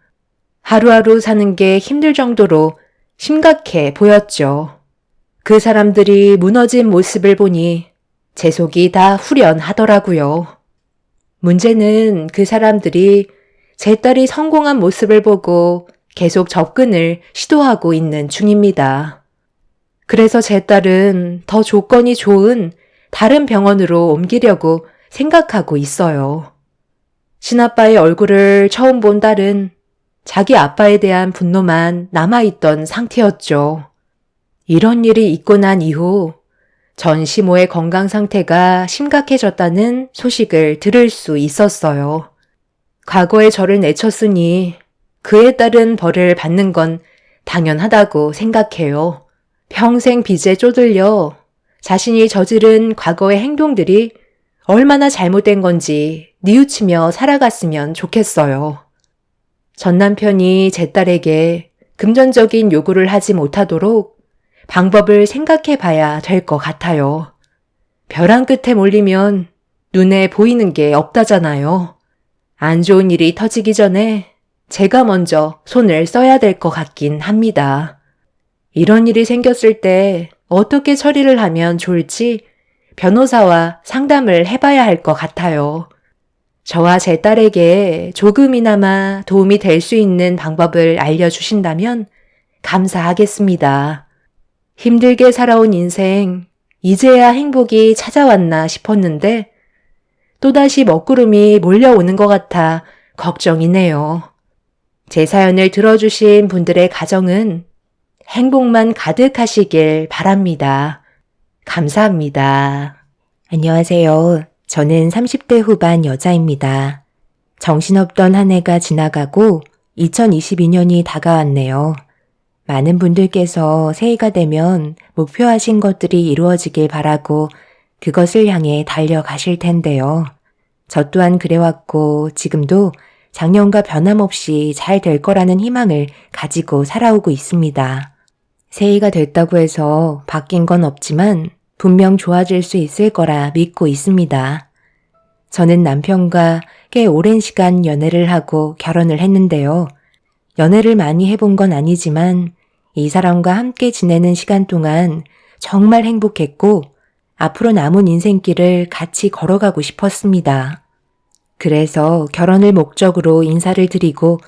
하루하루 사는 게 힘들 정도로 심각해 보였죠. 그 사람들이 무너진 모습을 보니 제 속이 다 후련하더라고요. 문제는 그 사람들이 제 딸이 성공한 모습을 보고 계속 접근을 시도하고 있는 중입니다. 그래서 제 딸은 더 조건이 좋은 다른 병원으로 옮기려고 생각하고 있어요. 친아빠의 얼굴을 처음 본 딸은 자기 아빠에 대한 분노만 남아있던 상태였죠. 이런 일이 있고 난 이후 전 시모의 건강 상태가 심각해졌다는 소식을 들을 수 있었어요. 과거에 저를 내쳤으니 그에 따른 벌을 받는 건 당연하다고 생각해요. 평생 빚에 쪼들려 자신이 저지른 과거의 행동들이 얼마나 잘못된 건지 뉘우치며 살아갔으면 좋겠어요. 전 남편이 제 딸에게 금전적인 요구를 하지 못하도록 방법을 생각해 봐야 될 것 같아요. 벼랑 끝에 몰리면 눈에 보이는 게 없다잖아요. 안 좋은 일이 터지기 전에 제가 먼저 손을 써야 될 것 같긴 합니다. 이런 일이 생겼을 때 어떻게 처리를 하면 좋을지 변호사와 상담을 해봐야 할 것 같아요. 저와 제 딸에게 조금이나마 도움이 될 수 있는 방법을 알려주신다면 감사하겠습니다. 힘들게 살아온 인생, 이제야 행복이 찾아왔나 싶었는데 또다시 먹구름이 몰려오는 것 같아 걱정이네요. 제 사연을 들어주신 분들의 가정은 행복만 가득하시길 바랍니다. 감사합니다. 안녕하세요. 저는 30대 후반 여자입니다. 정신없던 한 해가 지나가고 2022년이 다가왔네요. 많은 분들께서 새해가 되면 목표하신 것들이 이루어지길 바라고 그것을 향해 달려가실 텐데요. 저 또한 그래왔고 지금도 작년과 변함없이 잘 될 거라는 희망을 가지고 살아오고 있습니다. 새해가 됐다고 해서 바뀐 건 없지만 분명 좋아질 수 있을 거라 믿고 있습니다. 저는 남편과 꽤 오랜 시간 연애를 하고 결혼을 했는데요. 연애를 많이 해본 건 아니지만 이 사람과 함께 지내는 시간 동안 정말 행복했고 앞으로 남은 인생길을 같이 걸어가고 싶었습니다. 그래서 결혼을 목적으로 인사를 드리고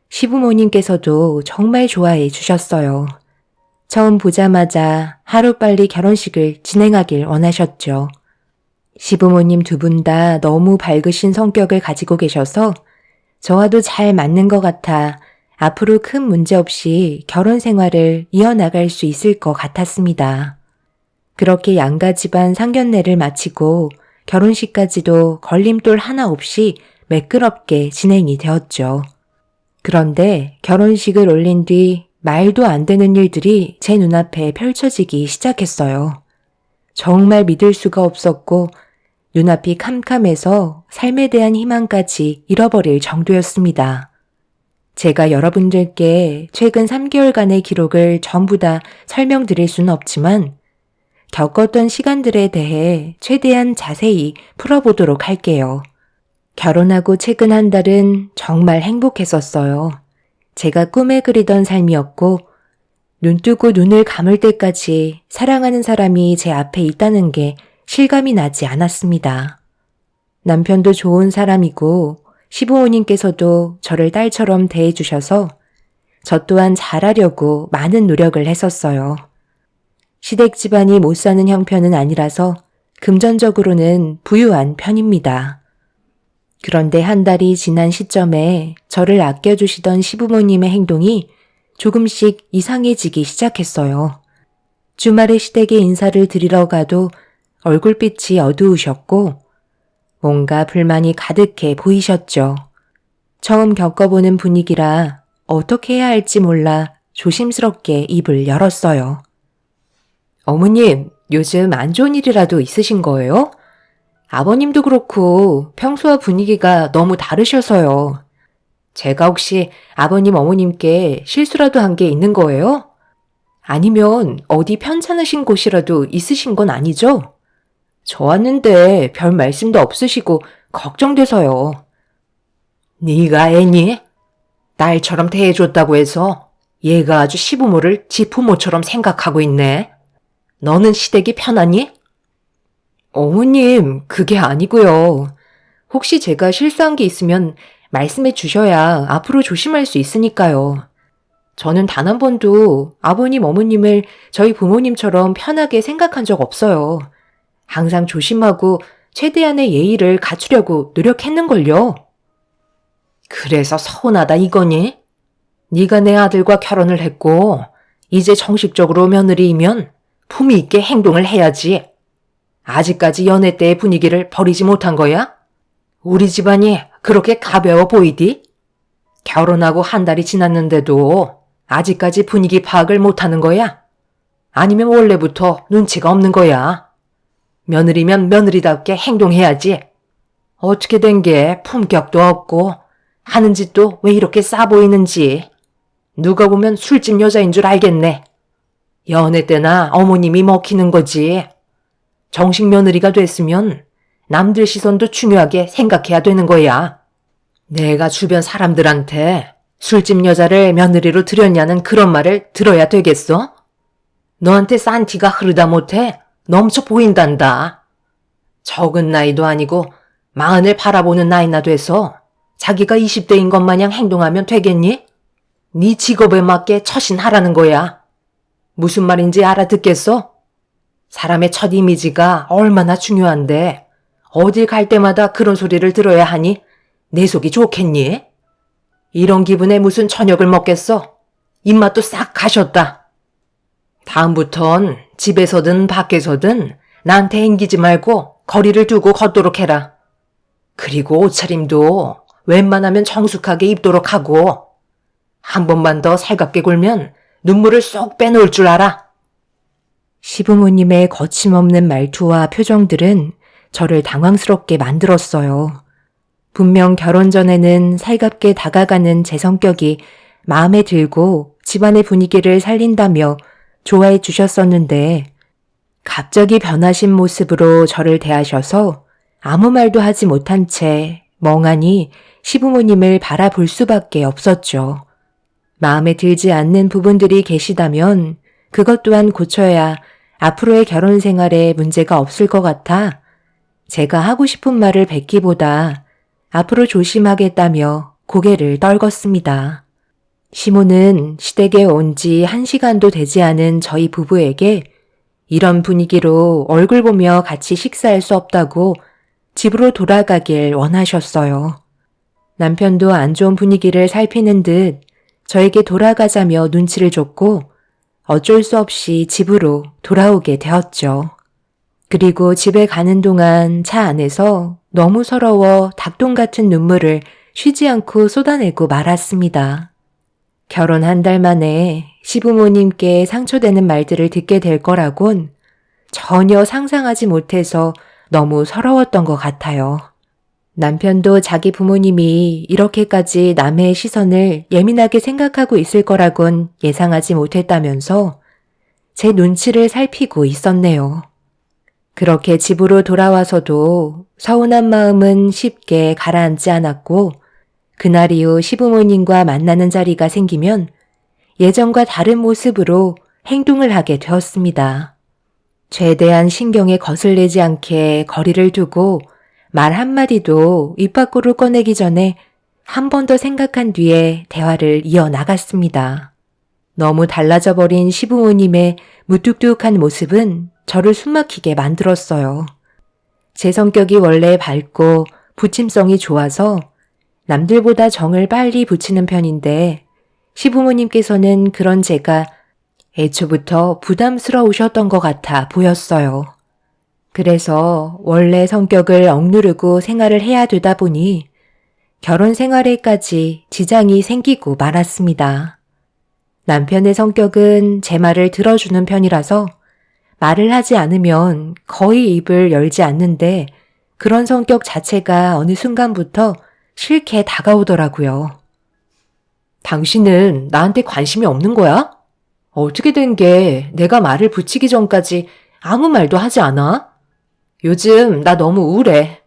시부모님께서도 정말 좋아해 주셨어요. 처음 보자마자 하루빨리 결혼식을 진행하길 원하셨죠. 시부모님 두 분 다 너무 밝으신 성격을 가지고 계셔서 저와도 잘 맞는 것 같아 앞으로 큰 문제 없이 결혼 생활을 이어나갈 수 있을 것 같았습니다. 그렇게 양가 집안 상견례를 마치고 결혼식까지도 걸림돌 하나 없이 매끄럽게 진행이 되었죠. 그런데 결혼식을 올린 뒤 말도 안 되는 일들이 제 눈앞에 펼쳐지기 시작했어요. 정말 믿을 수가 없었고 눈앞이 캄캄해서 삶에 대한 희망까지 잃어버릴 정도였습니다. 제가 여러분들께 최근 3개월간의 기록을 전부 다 설명드릴 수는 없지만 겪었던 시간들에 대해 최대한 자세히 풀어보도록 할게요. 결혼하고 최근 한 달은 정말 행복했었어요. 제가 꿈에 그리던 삶이었고 눈 뜨고 눈을 감을 때까지 사랑하는 사람이 제 앞에 있다는 게 실감이 나지 않았습니다. 남편도 좋은 사람이고 시부모님께서도 저를 딸처럼 대해주셔서 저 또한 잘하려고 많은 노력을 했었어요. 시댁 집안이 못 사는 형편은 아니라서 금전적으로는 부유한 편입니다. 그런데 한 달이 지난 시점에 저를 아껴주시던 시부모님의 행동이 조금씩 이상해지기 시작했어요. 주말에 시댁에 인사를 드리러 가도 얼굴빛이 어두우셨고 뭔가 불만이 가득해 보이셨죠. 처음 겪어보는 분위기라 어떻게 해야 할지 몰라 조심스럽게 입을 열었어요. 어머님, 요즘 안 좋은 일이라도 있으신 거예요? 아버님도 그렇고 평소와 분위기가 너무 다르셔서요. 제가 혹시 아버님 어머님께 실수라도 한 게 있는 거예요? 아니면 어디 편찮으신 곳이라도 있으신 건 아니죠? 저 왔는데 별 말씀도 없으시고 걱정돼서요. 네가 애니? 딸처럼 대해줬다고 해서 얘가 아주 시부모를 지 부모처럼 생각하고 있네. 너는 시댁이 편하니? 어머님, 그게 아니고요. 혹시 제가 실수한 게 있으면 말씀해 주셔야 앞으로 조심할 수 있으니까요. 저는 단 한 번도 아버님, 어머님을 저희 부모님처럼 편하게 생각한 적 없어요. 항상 조심하고 최대한의 예의를 갖추려고 노력했는걸요. 그래서 서운하다 이거니? 네가 내 아들과 결혼을 했고 이제 정식적으로 며느리이면 품위 있게 행동을 해야지. 아직까지 연애 때의 분위기를 버리지 못한 거야? 우리 집안이 그렇게 가벼워 보이디? 결혼하고 한 달이 지났는데도 아직까지 분위기 파악을 못하는 거야? 아니면 원래부터 눈치가 없는 거야? 며느리면 며느리답게 행동해야지. 어떻게 된 게 품격도 없고 하는 짓도 왜 이렇게 싸 보이는지 누가 보면 술집 여자인 줄 알겠네. 연애 때나 어머님이 먹히는 거지. 정식 며느리가 됐으면 남들 시선도 중요하게 생각해야 되는 거야. 내가 주변 사람들한테 술집 여자를 며느리로 들였냐는 그런 말을 들어야 되겠어? 너한테 싼 티가 흐르다 못해 넘쳐 보인단다. 적은 나이도 아니고 40을 바라보는 나이나 돼서 자기가 20대인 것 마냥 행동하면 되겠니? 네 직업에 맞게 처신하라는 거야. 무슨 말인지 알아듣겠어? 사람의 첫 이미지가 얼마나 중요한데 어딜 갈 때마다 그런 소리를 들어야 하니 내 속이 좋겠니? 이런 기분에 무슨 저녁을 먹겠어? 입맛도 싹 가셨다. 다음부턴 집에서든 밖에서든 나한테 앵기지 말고 거리를 두고 걷도록 해라. 그리고 옷차림도 웬만하면 정숙하게 입도록 하고 한 번만 더 살갑게 굴면 눈물을 쏙 빼놓을 줄 알아. 시부모님의 거침없는 말투와 표정들은 저를 당황스럽게 만들었어요. 분명 결혼 전에는 살갑게 다가가는 제 성격이 마음에 들고 집안의 분위기를 살린다며 좋아해 주셨었는데 갑자기 변하신 모습으로 저를 대하셔서 아무 말도 하지 못한 채 멍하니 시부모님을 바라볼 수밖에 없었죠. 마음에 들지 않는 부분들이 계시다면 그것 또한 고쳐야 앞으로의 결혼 생활에 문제가 없을 것 같아 제가 하고 싶은 말을 뱉기보다 앞으로 조심하겠다며 고개를 떨궜습니다. 시모는 시댁에 온 지 1시간도 되지 않은 저희 부부에게 이런 분위기로 얼굴 보며 같이 식사할 수 없다고 집으로 돌아가길 원하셨어요. 남편도 안 좋은 분위기를 살피는 듯 저에게 돌아가자며 눈치를 줬고 어쩔 수 없이 집으로 돌아오게 되었죠. 그리고 집에 가는 동안 차 안에서 너무 서러워 닭똥 같은 눈물을 쉬지 않고 쏟아내고 말았습니다. 결혼 한 달 만에 시부모님께 상처되는 말들을 듣게 될 거라곤 전혀 상상하지 못해서 너무 서러웠던 것 같아요. 남편도 자기 부모님이 이렇게까지 남의 시선을 예민하게 생각하고 있을 거라곤 예상하지 못했다면서 제 눈치를 살피고 있었네요. 그렇게 집으로 돌아와서도 서운한 마음은 쉽게 가라앉지 않았고 그날 이후 시부모님과 만나는 자리가 생기면 예전과 다른 모습으로 행동을 하게 되었습니다. 최대한 신경에 거슬리지 않게 거리를 두고 말 한마디도 입 밖으로 꺼내기 전에 한 번 더 생각한 뒤에 대화를 이어나갔습니다. 너무 달라져 버린 시부모님의 무뚝뚝한 모습은 저를 숨막히게 만들었어요. 제 성격이 원래 밝고 부침성이 좋아서 남들보다 정을 빨리 붙이는 편인데 시부모님께서는 그런 제가 애초부터 부담스러우셨던 것 같아 보였어요. 그래서 원래 성격을 억누르고 생활을 해야 되다 보니 결혼 생활에까지 지장이 생기고 말았습니다. 남편의 성격은 제 말을 들어주는 편이라서 말을 하지 않으면 거의 입을 열지 않는데 그런 성격 자체가 어느 순간부터 싫게 다가오더라고요. 당신은 나한테 관심이 없는 거야? 어떻게 된 게 내가 말을 붙이기 전까지 아무 말도 하지 않아? 요즘 나 너무 우울해.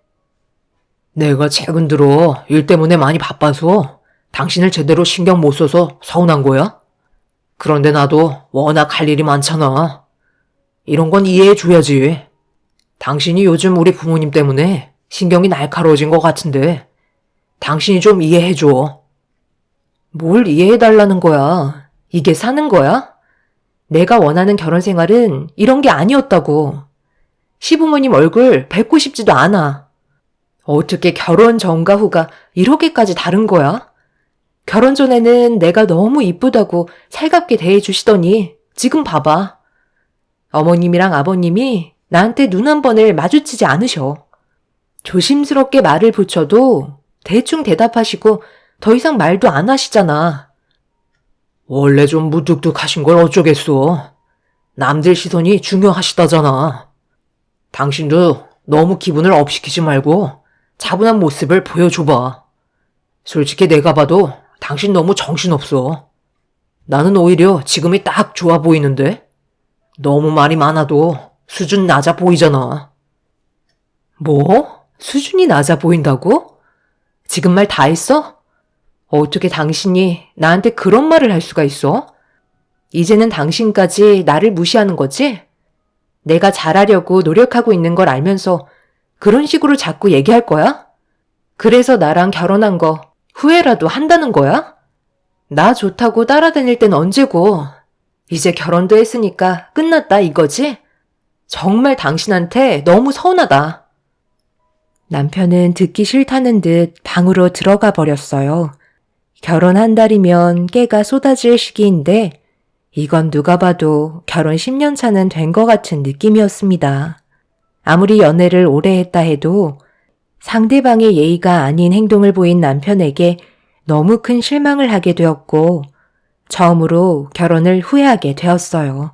내가 최근 들어 일 때문에 많이 바빠서 당신을 제대로 신경 못 써서 서운한 거야? 그런데 나도 워낙 할 일이 많잖아. 이런 건 이해해줘야지. 당신이 요즘 우리 부모님 때문에 신경이 날카로워진 것 같은데 당신이 좀 이해해줘. 뭘 이해해달라는 거야? 이게 사는 거야? 내가 원하는 결혼 생활은 이런 게 아니었다고. 시부모님 얼굴 뵙고 싶지도 않아. 어떻게 결혼 전과 후가 이렇게까지 다른 거야? 결혼 전에는 내가 너무 이쁘다고 살갑게 대해주시더니 지금 봐봐. 어머님이랑 아버님이 나한테 눈 한 번을 마주치지 않으셔. 조심스럽게 말을 붙여도 대충 대답하시고 더 이상 말도 안 하시잖아. 원래 좀 무뚝뚝하신 걸 어쩌겠어. 남들 시선이 중요하시다잖아. 당신도 너무 기분을 업시키지 말고 차분한 모습을 보여줘봐. 솔직히 내가 봐도 당신 너무 정신없어. 나는 오히려 지금이 딱 좋아 보이는데? 너무 말이 많아도 수준 낮아 보이잖아. 뭐? 수준이 낮아 보인다고? 지금 말 다 했어? 어떻게 당신이 나한테 그런 말을 할 수가 있어? 이제는 당신까지 나를 무시하는 거지? 내가 잘하려고 노력하고 있는 걸 알면서 그런 식으로 자꾸 얘기할 거야? 그래서 나랑 결혼한 거 후회라도 한다는 거야? 나 좋다고 따라다닐 땐 언제고. 이제 결혼도 했으니까 끝났다 이거지? 정말 당신한테 너무 서운하다. 남편은 듣기 싫다는 듯 방으로 들어가 버렸어요. 결혼 한 달이면 깨가 쏟아질 시기인데 이건 누가 봐도 결혼 10년 차는 된 것 같은 느낌이었습니다. 아무리 연애를 오래 했다 해도 상대방의 예의가 아닌 행동을 보인 남편에게 너무 큰 실망을 하게 되었고 처음으로 결혼을 후회하게 되었어요.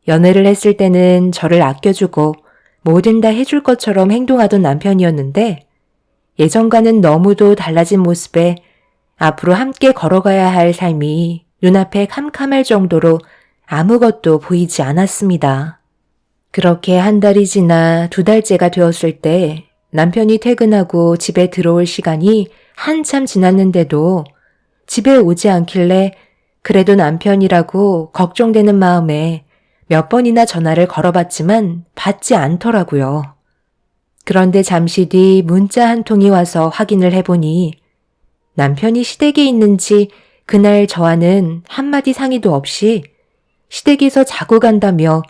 연애를 했을 때는 저를 아껴주고 뭐든 다 해줄 것처럼 행동하던 남편이었는데 예전과는 너무도 달라진 모습에 앞으로 함께 걸어가야 할 삶이 눈앞에 캄캄할 정도로 아무것도 보이지 않았습니다. 그렇게 한 달이 지나 2달째가 되었을 때 남편이 퇴근하고 집에 들어올 시간이 한참 지났는데도 집에 오지 않길래 그래도 남편이라고 걱정되는 마음에 몇 번이나 전화를 걸어봤지만 받지 않더라고요. 그런데 잠시 뒤 문자 한 통이 와서 확인을 해보니 남편이 시댁에 있는지 그날 저와는 한마디 상의도 없이 시댁에서 자고 간다며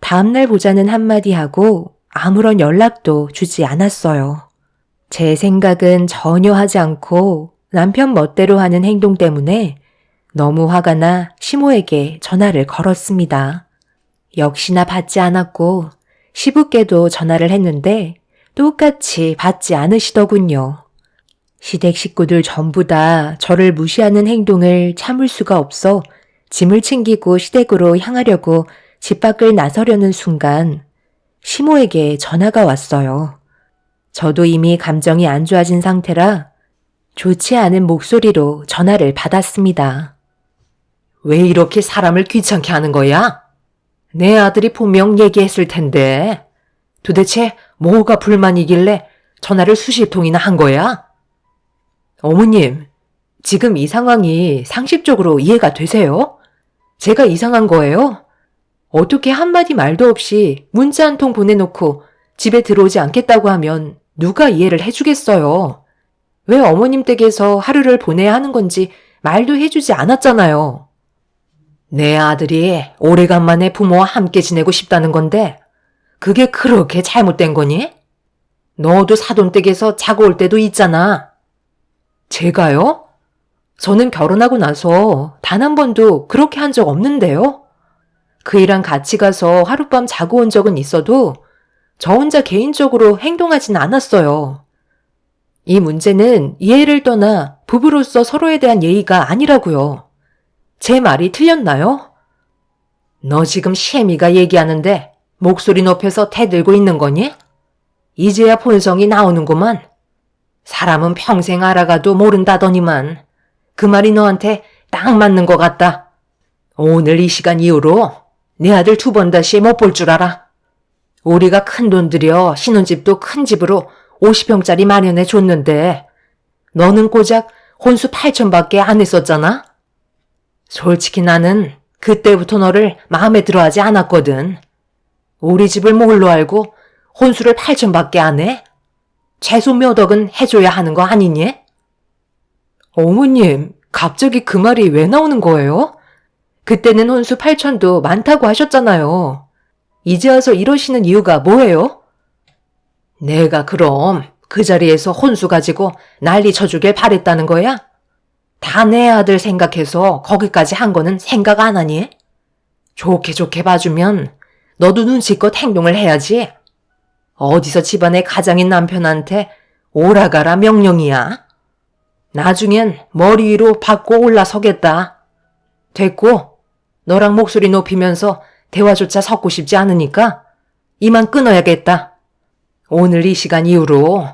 다음날 보자는 한마디 하고 아무런 연락도 주지 않았어요. 제 생각은 전혀 하지 않고 남편 멋대로 하는 행동 때문에 너무 화가 나 시모에게 전화를 걸었습니다. 역시나 받지 않았고 시부께도 전화를 했는데 똑같이 받지 않으시더군요. 시댁 식구들 전부 다 저를 무시하는 행동을 참을 수가 없어 짐을 챙기고 시댁으로 향하려고 집 밖을 나서려는 순간 시모에게 전화가 왔어요. 저도 이미 감정이 안 좋아진 상태라 좋지 않은 목소리로 전화를 받았습니다. 왜 이렇게 사람을 귀찮게 하는 거야? 내 아들이 분명 얘기했을 텐데. 도대체 뭐가 불만이길래 전화를 수십 통이나 한 거야? 어머님, 지금 이 상황이 상식적으로 이해가 되세요? 제가 이상한 거예요? 어떻게 한마디 말도 없이 문자 한 통 보내놓고 집에 들어오지 않겠다고 하면 누가 이해를 해주겠어요? 왜 어머님 댁에서 하루를 보내야 하는 건지 말도 해주지 않았잖아요. 내 아들이 오래간만에 부모와 함께 지내고 싶다는 건데 그게 그렇게 잘못된 거니? 너도 사돈댁에서 자고 올 때도 있잖아. 제가요? 저는 결혼하고 나서 단 한 번도 그렇게 한 적 없는데요. 그이랑 같이 가서 하룻밤 자고 온 적은 있어도 저 혼자 개인적으로 행동하진 않았어요. 이 문제는 이해를 떠나 부부로서 서로에 대한 예의가 아니라고요. 제 말이 틀렸나요? 너 지금 시애미가 얘기하는데 목소리 높여서 대들고 있는 거니? 이제야 본성이 나오는구만. 사람은 평생 알아가도 모른다더니만 그 말이 너한테 딱 맞는 것 같다. 오늘 이 시간 이후로 내 아들 2번 다시 못 볼 줄 알아. 우리가 큰 돈 들여 신혼집도 큰 집으로 50평짜리 마련해 줬는데 너는 고작 혼수 8천밖에 안 했었잖아? 솔직히 나는 그때부터 너를 마음에 들어하지 않았거든. 우리 집을 뭘로 알고 혼수를 8천밖에 안 해? 최소 몇 억은 해줘야 하는 거 아니니? 어머님, 갑자기 그 말이 왜 나오는 거예요? 그때는 혼수 8천도 많다고 하셨잖아요. 이제 와서 이러시는 이유가 뭐예요? 내가 그럼 그 자리에서 혼수 가지고 난리 쳐주길 바랬다는 거야? 다 내 아들 생각해서 거기까지 한 거는 생각 안 하니? 좋게 좋게 봐주면 너도 눈치껏 행동을 해야지. 어디서 집안의 가장인 남편한테 오라가라 명령이야. 나중엔 머리 위로 받고 올라서겠다. 됐고, 너랑 목소리 높이면서 대화조차 섞고 싶지 않으니까 이만 끊어야겠다. 오늘 이 시간 이후로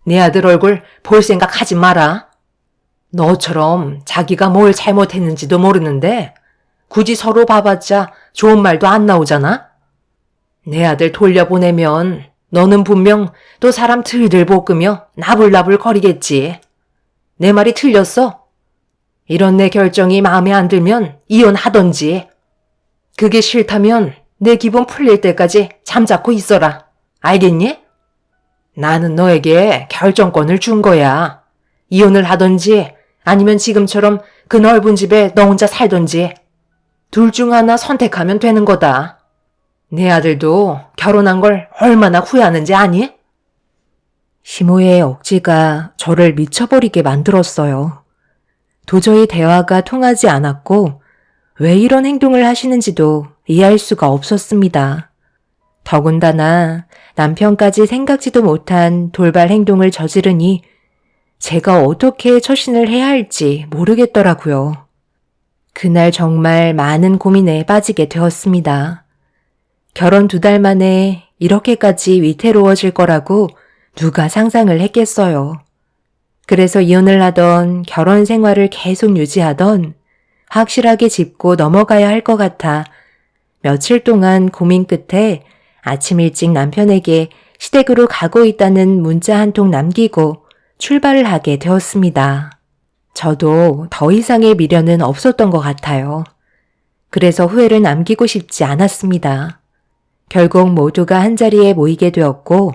내 아들 얼굴 볼 생각 하지 마라. 너처럼 자기가 뭘 잘못했는지도 모르는데 굳이 서로 봐봤자 좋은 말도 안 나오잖아? 내 아들 돌려보내면 너는 분명 또 사람 들들 볶으며 나불나불 거리겠지. 내 말이 틀렸어? 이런 내 결정이 마음에 안 들면 이혼하던지. 그게 싫다면 내 기분 풀릴 때까지 잠자코 있어라. 알겠니? 나는 너에게 결정권을 준 거야. 이혼을 하던지 아니면 지금처럼 그 넓은 집에 너 혼자 살던지 둘 중 하나 선택하면 되는 거다. 내 아들도 결혼한 걸 얼마나 후회하는지 아니? 시모의 억지가 저를 미쳐버리게 만들었어요. 도저히 대화가 통하지 않았고 왜 이런 행동을 하시는지도 이해할 수가 없었습니다. 더군다나 남편까지 생각지도 못한 돌발 행동을 저지르니 제가 어떻게 처신을 해야 할지 모르겠더라고요. 그날 정말 많은 고민에 빠지게 되었습니다. 결혼 2달 만에 이렇게까지 위태로워질 거라고 누가 상상을 했겠어요. 그래서 이혼을 하던 결혼 생활을 계속 유지하던 확실하게 짚고 넘어가야 할 것 같아 며칠 동안 고민 끝에 아침 일찍 남편에게 시댁으로 가고 있다는 문자 한 통 남기고 출발을 하게 되었습니다. 저도 더 이상의 미련은 없었던 것 같아요. 그래서 후회를 남기고 싶지 않았습니다. 결국 모두가 한자리에 모이게 되었고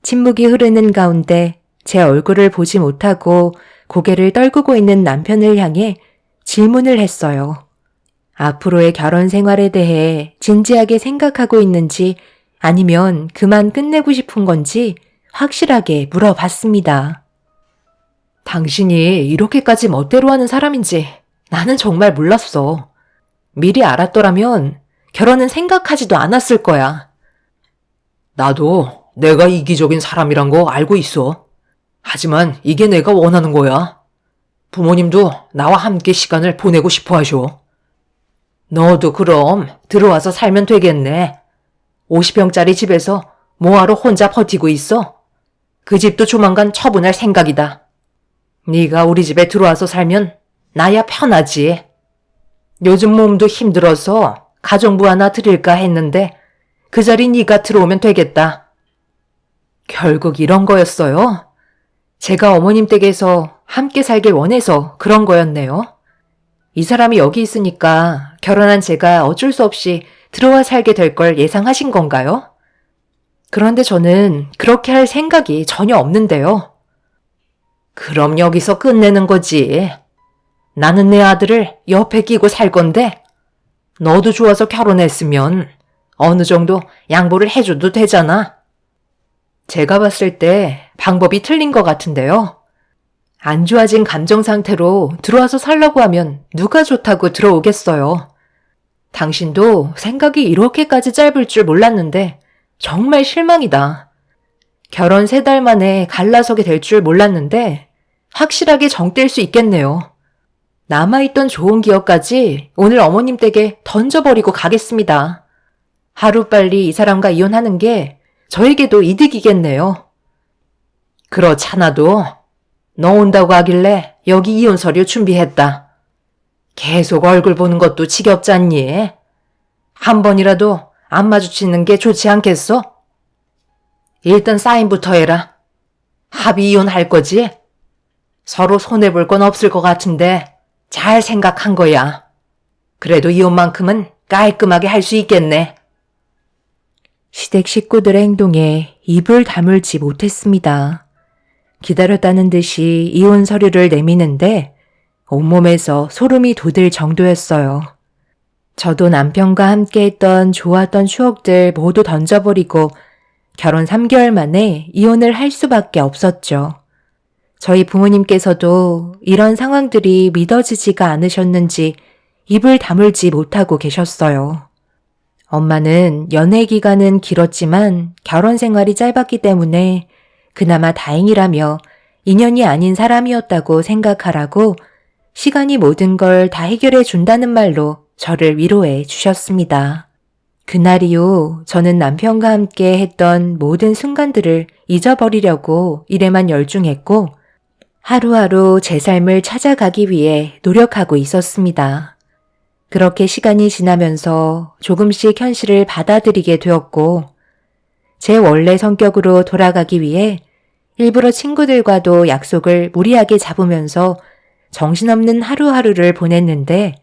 침묵이 흐르는 가운데 제 얼굴을 보지 못하고 고개를 떨구고 있는 남편을 향해 질문을 했어요. 앞으로의 결혼 생활에 대해 진지하게 생각하고 있는지 아니면 그만 끝내고 싶은 건지 확실하게 물어봤습니다. 당신이 이렇게까지 멋대로 하는 사람인지 나는 정말 몰랐어. 미리 알았더라면 결혼은 생각하지도 않았을 거야. 나도 내가 이기적인 사람이란 거 알고 있어. 하지만 이게 내가 원하는 거야. 부모님도 나와 함께 시간을 보내고 싶어 하셔. 너도 그럼 들어와서 살면 되겠네. 50평짜리 집에서 뭐하러 혼자 버티고 있어? 그 집도 조만간 처분할 생각이다. 네가 우리 집에 들어와서 살면 나야 편하지. 요즘 몸도 힘들어서 가정부 하나 드릴까 했는데 그 자리 네가 들어오면 되겠다. 결국 이런 거였어요. 제가 어머님 댁에서 함께 살길 원해서 그런 거였네요. 이 사람이 여기 있으니까 결혼한 제가 어쩔 수 없이 들어와 살게 될 걸 예상하신 건가요? 그런데 저는 그렇게 할 생각이 전혀 없는데요. 그럼 여기서 끝내는 거지. 나는 내 아들을 옆에 끼고 살 건데 너도 좋아서 결혼했으면 어느 정도 양보를 해줘도 되잖아. 제가 봤을 때 방법이 틀린 것 같은데요. 안 좋아진 감정 상태로 들어와서 살라고 하면 누가 좋다고 들어오겠어요. 당신도 생각이 이렇게까지 짧을 줄 몰랐는데 정말 실망이다. 결혼 3달 만에 갈라서게 될 줄 몰랐는데 확실하게 정 뗄 수 있겠네요. 남아있던 좋은 기억까지 오늘 어머님 댁에 던져버리고 가겠습니다. 하루빨리 이 사람과 이혼하는 게 저에게도 이득이겠네요. 그렇잖아도 너 온다고 하길래 여기 이혼 서류 준비했다. 계속 얼굴 보는 것도 지겹잖니? 한 번이라도 안 마주치는 게 좋지 않겠어? 일단 사인부터 해라. 합의 이혼할 거지? 서로 손해볼 건 없을 것 같은데 잘 생각한 거야. 그래도 이혼만큼은 깔끔하게 할 수 있겠네. 시댁 식구들의 행동에 입을 다물지 못했습니다. 기다렸다는 듯이 이혼 서류를 내미는데 온몸에서 소름이 돋을 정도였어요. 저도 남편과 함께 했던 좋았던 추억들 모두 던져버리고 결혼 3개월 만에 이혼을 할 수밖에 없었죠. 저희 부모님께서도 이런 상황들이 믿어지지가 않으셨는지 입을 다물지 못하고 계셨어요. 엄마는 연애 기간은 길었지만 결혼 생활이 짧았기 때문에 그나마 다행이라며 인연이 아닌 사람이었다고 생각하라고 시간이 모든 걸 다 해결해 준다는 말로 저를 위로해 주셨습니다. 그날 이후 저는 남편과 함께 했던 모든 순간들을 잊어버리려고 일에만 열중했고 하루하루 제 삶을 찾아가기 위해 노력하고 있었습니다. 그렇게 시간이 지나면서 조금씩 현실을 받아들이게 되었고 제 원래 성격으로 돌아가기 위해 일부러 친구들과도 약속을 무리하게 잡으면서 정신없는 하루하루를 보냈는데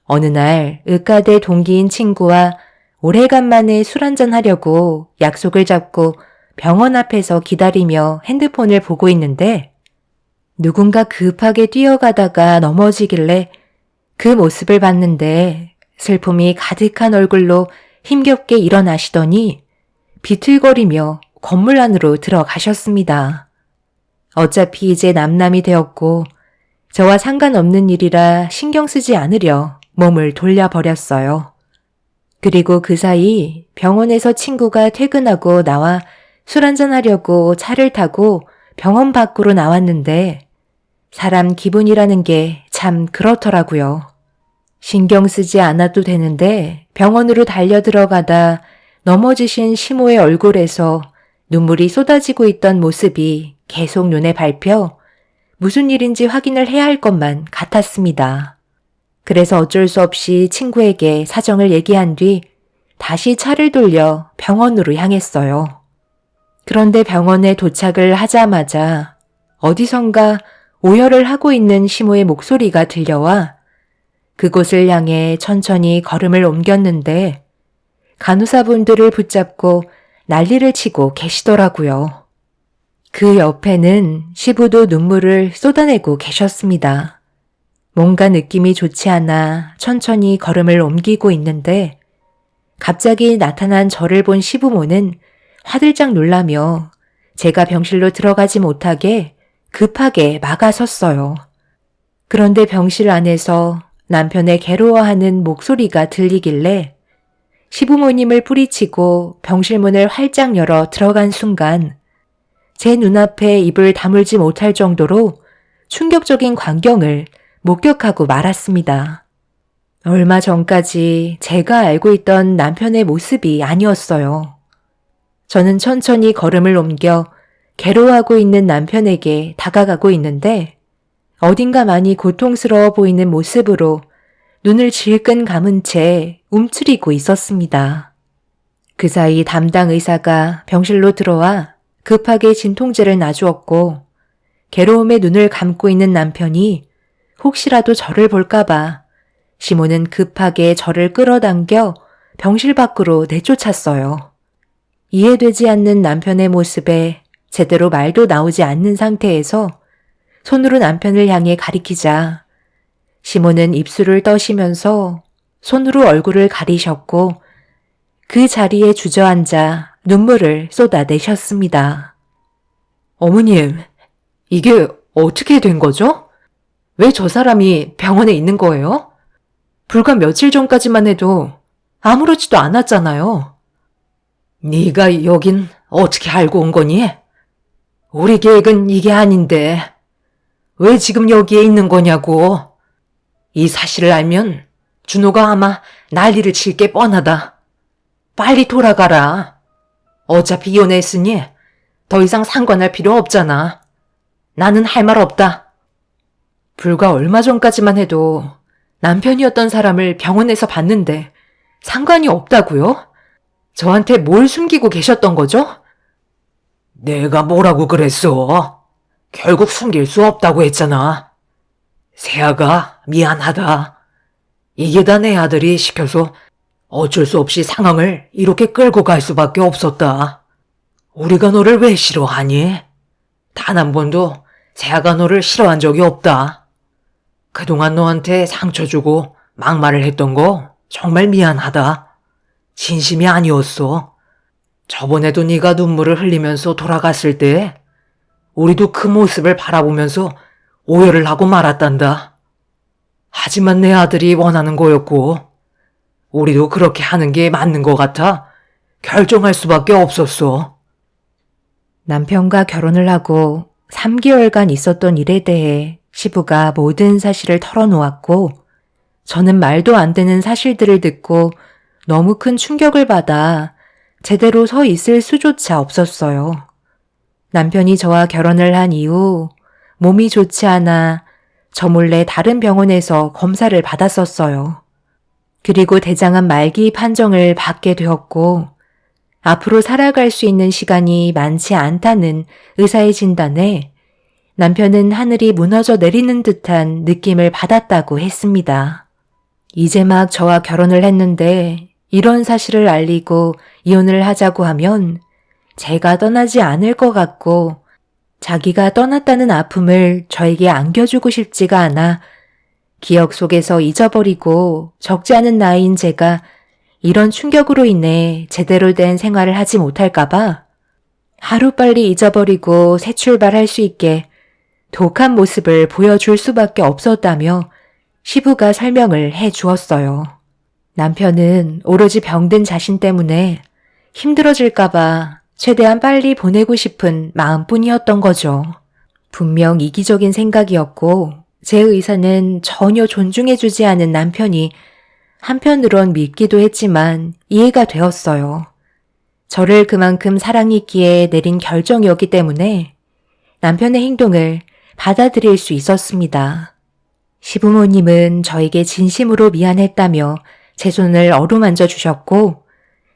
어느 날 의과대 동기인 친구와 오래간만에 술 한잔 하려고 약속을 잡고 병원 앞에서 기다리며 핸드폰을 보고 있는데 누군가 급하게 뛰어가다가 넘어지길래 그 모습을 봤는데 슬픔이 가득한 얼굴로 힘겹게 일어나시더니 비틀거리며 건물 안으로 들어가셨습니다. 어차피 이제 남남이 되었고 저와 상관없는 일이라 신경 쓰지 않으려 몸을 돌려버렸어요. 그리고 그 사이 병원에서 친구가 퇴근하고 나와 술 한잔 하려고 차를 타고 병원 밖으로 나왔는데 사람 기분이라는 게 참 그렇더라고요. 신경 쓰지 않아도 되는데 병원으로 달려 들어가다 넘어지신 시모의 얼굴에서 눈물이 쏟아지고 있던 모습이 계속 눈에 밟혀 무슨 일인지 확인을 해야 할 것만 같았습니다. 그래서 어쩔 수 없이 친구에게 사정을 얘기한 뒤 다시 차를 돌려 병원으로 향했어요. 그런데 병원에 도착을 하자마자 어디선가 오열을 하고 있는 시모의 목소리가 들려와 그곳을 향해 천천히 걸음을 옮겼는데 간호사분들을 붙잡고 난리를 치고 계시더라고요. 그 옆에는 시부도 눈물을 쏟아내고 계셨습니다. 뭔가 느낌이 좋지 않아 천천히 걸음을 옮기고 있는데 갑자기 나타난 저를 본 시부모는 화들짝 놀라며 제가 병실로 들어가지 못하게 급하게 막아섰어요. 그런데 병실 안에서 남편의 괴로워하는 목소리가 들리길래 시부모님을 뿌리치고 병실 문을 활짝 열어 들어간 순간 제 눈앞에 입을 다물지 못할 정도로 충격적인 광경을 목격하고 말았습니다. 얼마 전까지 제가 알고 있던 남편의 모습이 아니었어요. 저는 천천히 걸음을 옮겨 괴로워하고 있는 남편에게 다가가고 있는데 어딘가 많이 고통스러워 보이는 모습으로 눈을 질끈 감은 채 움츠리고 있었습니다. 그 사이 담당 의사가 병실로 들어와 급하게 진통제를 놔주었고 괴로움에 눈을 감고 있는 남편이 혹시라도 저를 볼까봐 시모는 급하게 저를 끌어당겨 병실 밖으로 내쫓았어요. 이해되지 않는 남편의 모습에 제대로 말도 나오지 않는 상태에서 손으로 남편을 향해 가리키자 시모는 입술을 떠시면서 손으로 얼굴을 가리셨고 그 자리에 주저앉아 눈물을 쏟아내셨습니다. 어머님, 이게 어떻게 된 거죠? 왜 저 사람이 병원에 있는 거예요? 불과 며칠 전까지만 해도 아무렇지도 않았잖아요. 네가 여긴 어떻게 알고 온 거니? 우리 계획은 이게 아닌데 왜 지금 여기에 있는 거냐고. 이 사실을 알면 준호가 아마 난리를 칠 게 뻔하다. 빨리 돌아가라. 어차피 이혼했으니 더 이상 상관할 필요 없잖아. 나는 할 말 없다. 불과 얼마 전까지만 해도 남편이었던 사람을 병원에서 봤는데 상관이 없다고요? 저한테 뭘 숨기고 계셨던 거죠? 내가 뭐라고 그랬어? 결국 숨길 수 없다고 했잖아. 세아가 미안하다. 이게 다 내 아들이 시켜서 어쩔 수 없이 상황을 이렇게 끌고 갈 수밖에 없었다. 우리가 너를 왜 싫어하니? 단 한 번도 세아가 너를 싫어한 적이 없다. 그동안 너한테 상처 주고 막말을 했던 거 정말 미안하다. 진심이 아니었어. 저번에도 네가 눈물을 흘리면서 돌아갔을 때 우리도 그 모습을 바라보면서 오해를 하고 말았단다. 하지만 내 아들이 원하는 거였고 우리도 그렇게 하는 게 맞는 것 같아 결정할 수밖에 없었어. 남편과 결혼을 하고 3개월간 있었던 일에 대해 시부가 모든 사실을 털어놓았고 저는 말도 안 되는 사실들을 듣고 너무 큰 충격을 받아 제대로 서 있을 수조차 없었어요. 남편이 저와 결혼을 한 이후 몸이 좋지 않아 저 몰래 다른 병원에서 검사를 받았었어요. 그리고 대장암 말기 판정을 받게 되었고 앞으로 살아갈 수 있는 시간이 많지 않다는 의사의 진단에 남편은 하늘이 무너져 내리는 듯한 느낌을 받았다고 했습니다. 이제 막 저와 결혼을 했는데 이런 사실을 알리고 이혼을 하자고 하면 제가 떠나지 않을 것 같고 자기가 떠났다는 아픔을 저에게 안겨주고 싶지가 않아 기억 속에서 잊어버리고 적지 않은 나이인 제가 이런 충격으로 인해 제대로 된 생활을 하지 못할까봐 하루빨리 잊어버리고 새 출발할 수 있게 독한 모습을 보여줄 수밖에 없었다며 시부가 설명을 해 주었어요. 남편은 오로지 병든 자신 때문에 힘들어질까봐 최대한 빨리 보내고 싶은 마음뿐이었던 거죠. 분명 이기적인 생각이었고 제 의사는 전혀 존중해주지 않은 남편이 한편으론 믿기도 했지만 이해가 되었어요. 저를 그만큼 사랑했기에 내린 결정이었기 때문에 남편의 행동을 받아들일 수 있었습니다. 시부모님은 저에게 진심으로 미안했다며 제 손을 어루만져 주셨고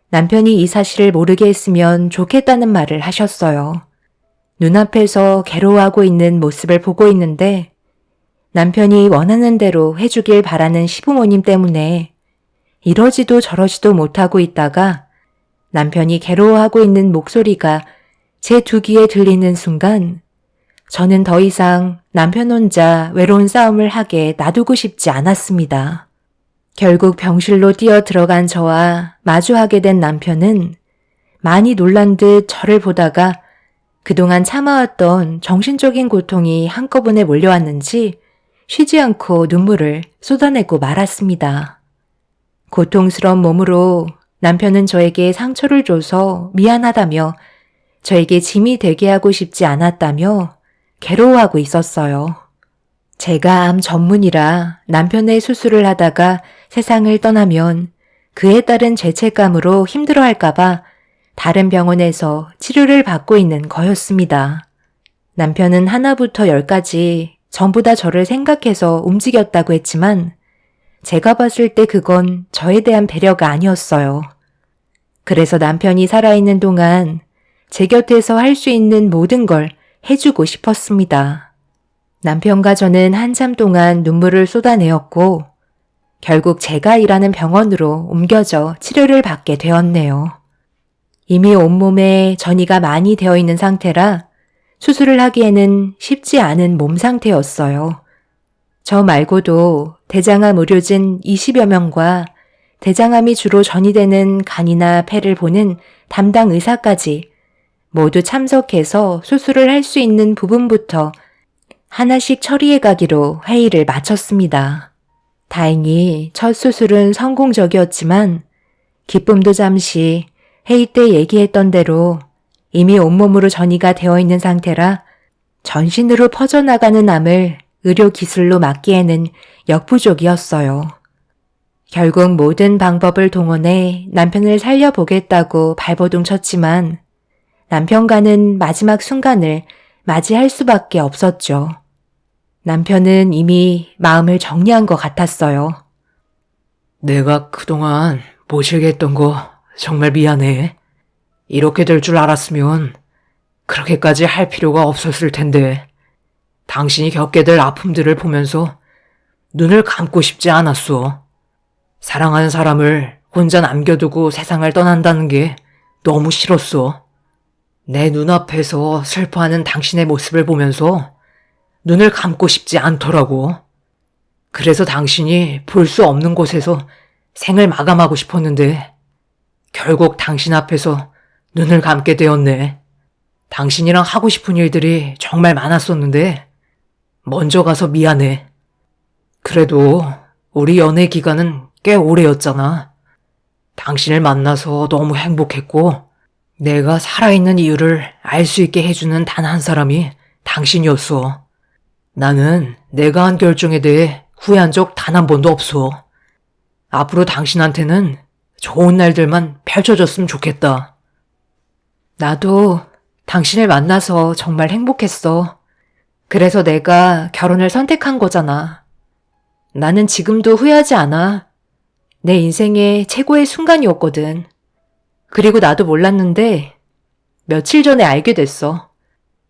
남편이 이 사실을 모르게 했으면 좋겠다는 말을 하셨어요. 눈앞에서 괴로워하고 있는 모습을 보고 있는데 남편이 원하는 대로 해주길 바라는 시부모님 때문에 이러지도 저러지도 못하고 있다가 남편이 괴로워하고 있는 목소리가 제 두 귀에 들리는 순간 저는 더 이상 남편 혼자 외로운 싸움을 하게 놔두고 싶지 않았습니다. 결국 병실로 뛰어 들어간 저와 마주하게 된 남편은 많이 놀란 듯 저를 보다가 그동안 참아왔던 정신적인 고통이 한꺼번에 몰려왔는지 쉬지 않고 눈물을 쏟아내고 말았습니다. 고통스러운 몸으로 남편은 저에게 상처를 줘서 미안하다며 저에게 짐이 되게 하고 싶지 않았다며 괴로워하고 있었어요. 제가 암 전문이라 남편의 수술을 하다가 세상을 떠나면 그에 따른 죄책감으로 힘들어할까봐 다른 병원에서 치료를 받고 있는 거였습니다. 남편은 하나부터 10까지 전부 다 저를 생각해서 움직였다고 했지만 제가 봤을 때 그건 저에 대한 배려가 아니었어요. 그래서 남편이 살아있는 동안 제 곁에서 할 수 있는 모든 걸 해주고 싶었습니다. 남편과 저는 한참 동안 눈물을 쏟아내었고 결국 제가 일하는 병원으로 옮겨져 치료를 받게 되었네요. 이미 온몸에 전이가 많이 되어 있는 상태라 수술을 하기에는 쉽지 않은 몸 상태였어요. 저 말고도 대장암 의료진 20여 명과 대장암이 주로 전이되는 간이나 폐를 보는 담당 의사까지 모두 참석해서 수술을 할 수 있는 부분부터 하나씩 처리해 가기로 회의를 마쳤습니다. 다행히 첫 수술은 성공적이었지만 기쁨도 잠시 회의 때 얘기했던 대로 이미 온몸으로 전이가 되어 있는 상태라 전신으로 퍼져나가는 암을 의료 기술로 막기에는 역부족이었어요. 결국 모든 방법을 동원해 남편을 살려보겠다고 발버둥 쳤지만 남편과는 마지막 순간을 맞이할 수밖에 없었죠. 남편은 이미 마음을 정리한 것 같았어요. 내가 그동안 모시게 했던 거 정말 미안해. 이렇게 될 줄 알았으면 그렇게까지 할 필요가 없었을 텐데 당신이 겪게 될 아픔들을 보면서 눈을 감고 싶지 않았어. 사랑하는 사람을 혼자 남겨두고 세상을 떠난다는 게 너무 싫었어. 내 눈앞에서 슬퍼하는 당신의 모습을 보면서 눈을 감고 싶지 않더라고. 그래서 당신이 볼 수 없는 곳에서 생을 마감하고 싶었는데 결국 당신 앞에서 눈을 감게 되었네. 당신이랑 하고 싶은 일들이 정말 많았었는데 먼저 가서 미안해. 그래도 우리 연애 기간은 꽤 오래였잖아. 당신을 만나서 너무 행복했고 내가 살아있는 이유를 알 수 있게 해주는 단 한 사람이 당신이었어. 나는 내가 한 결정에 대해 후회한 적 단 한 번도 없어. 앞으로 당신한테는 좋은 날들만 펼쳐졌으면 좋겠다. 나도 당신을 만나서 정말 행복했어. 그래서 내가 결혼을 선택한 거잖아. 나는 지금도 후회하지 않아. 내 인생의 최고의 순간이었거든. 그리고 나도 몰랐는데 며칠 전에 알게 됐어.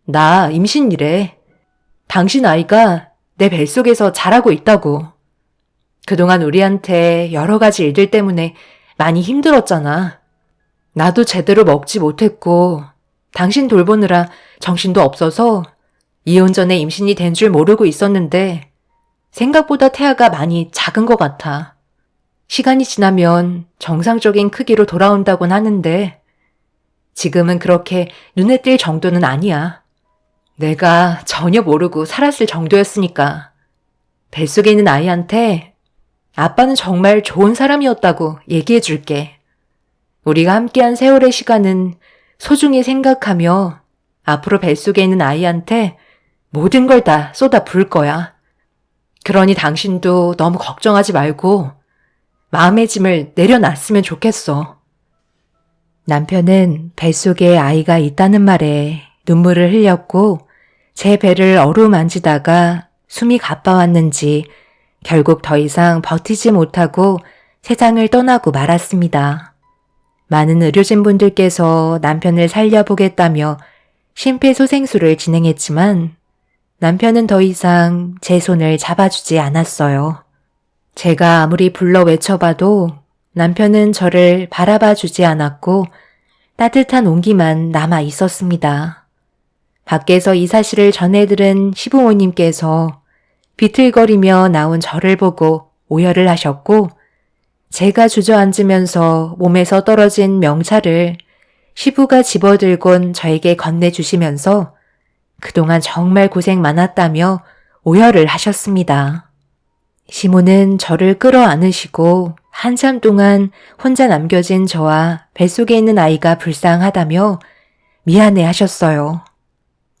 나 임신이래. 당신 아이가 내 뱃속에서 자라고 있다고. 그동안 우리한테 여러 가지 일들 때문에 많이 힘들었잖아. 나도 제대로 먹지 못했고 당신 돌보느라 정신도 없어서 이혼 전에 임신이 된 줄 모르고 있었는데 생각보다 태아가 많이 작은 것 같아. 시간이 지나면 정상적인 크기로 돌아온다곤 하는데 지금은 그렇게 눈에 띌 정도는 아니야. 내가 전혀 모르고 살았을 정도였으니까. 뱃속에 있는 아이한테 아빠는 정말 좋은 사람이었다고 얘기해 줄게. 우리가 함께한 세월의 시간은 소중히 생각하며 앞으로 뱃속에 있는 아이한테 모든 걸 다 쏟아 부을 거야. 그러니 당신도 너무 걱정하지 말고 마음의 짐을 내려놨으면 좋겠어. 남편은 뱃속에 아이가 있다는 말에 눈물을 흘렸고 제 배를 어루만지다가 숨이 가빠왔는지 결국 더 이상 버티지 못하고 세상을 떠나고 말았습니다. 많은 의료진분들께서 남편을 살려보겠다며 심폐소생술을 진행했지만 남편은 더 이상 제 손을 잡아주지 않았어요. 제가 아무리 불러 외쳐봐도 남편은 저를 바라봐 주지 않았고 따뜻한 온기만 남아 있었습니다. 밖에서 이 사실을 전해들은 시부모님께서 비틀거리며 나온 저를 보고 오열을 하셨고 제가 주저앉으면서 몸에서 떨어진 명찰을 시부가 집어들곤 저에게 건네주시면서 그동안 정말 고생 많았다며 오열을 하셨습니다. 시모는 저를 끌어안으시고 한참 동안 혼자 남겨진 저와 뱃속에 있는 아이가 불쌍하다며 미안해 하셨어요.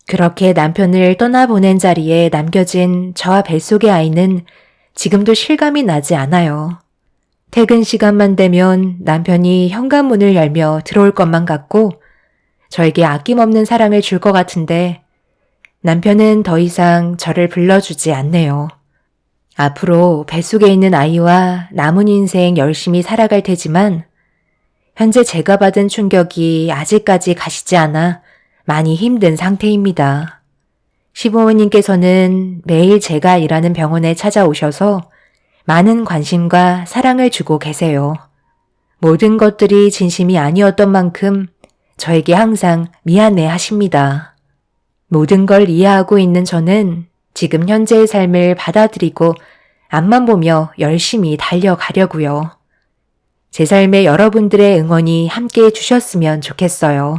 그렇게 남편을 떠나보낸 자리에 남겨진 저와 뱃속의 아이는 지금도 실감이 나지 않아요. 퇴근 시간만 되면 남편이 현관문을 열며 들어올 것만 같고 저에게 아낌없는 사랑을 줄 것 같은데 남편은 더 이상 저를 불러주지 않네요. 앞으로 뱃속에 있는 아이와 남은 인생 열심히 살아갈 테지만 현재 제가 받은 충격이 아직까지 가시지 않아 많이 힘든 상태입니다. 시부모님께서는 매일 제가 일하는 병원에 찾아오셔서 많은 관심과 사랑을 주고 계세요. 모든 것들이 진심이 아니었던 만큼 저에게 항상 미안해 하십니다. 모든 걸 이해하고 있는 저는 지금 현재의 삶을 받아들이고 앞만 보며 열심히 달려가려고요. 제 삶에 여러분들의 응원이 함께 해주셨으면 좋겠어요.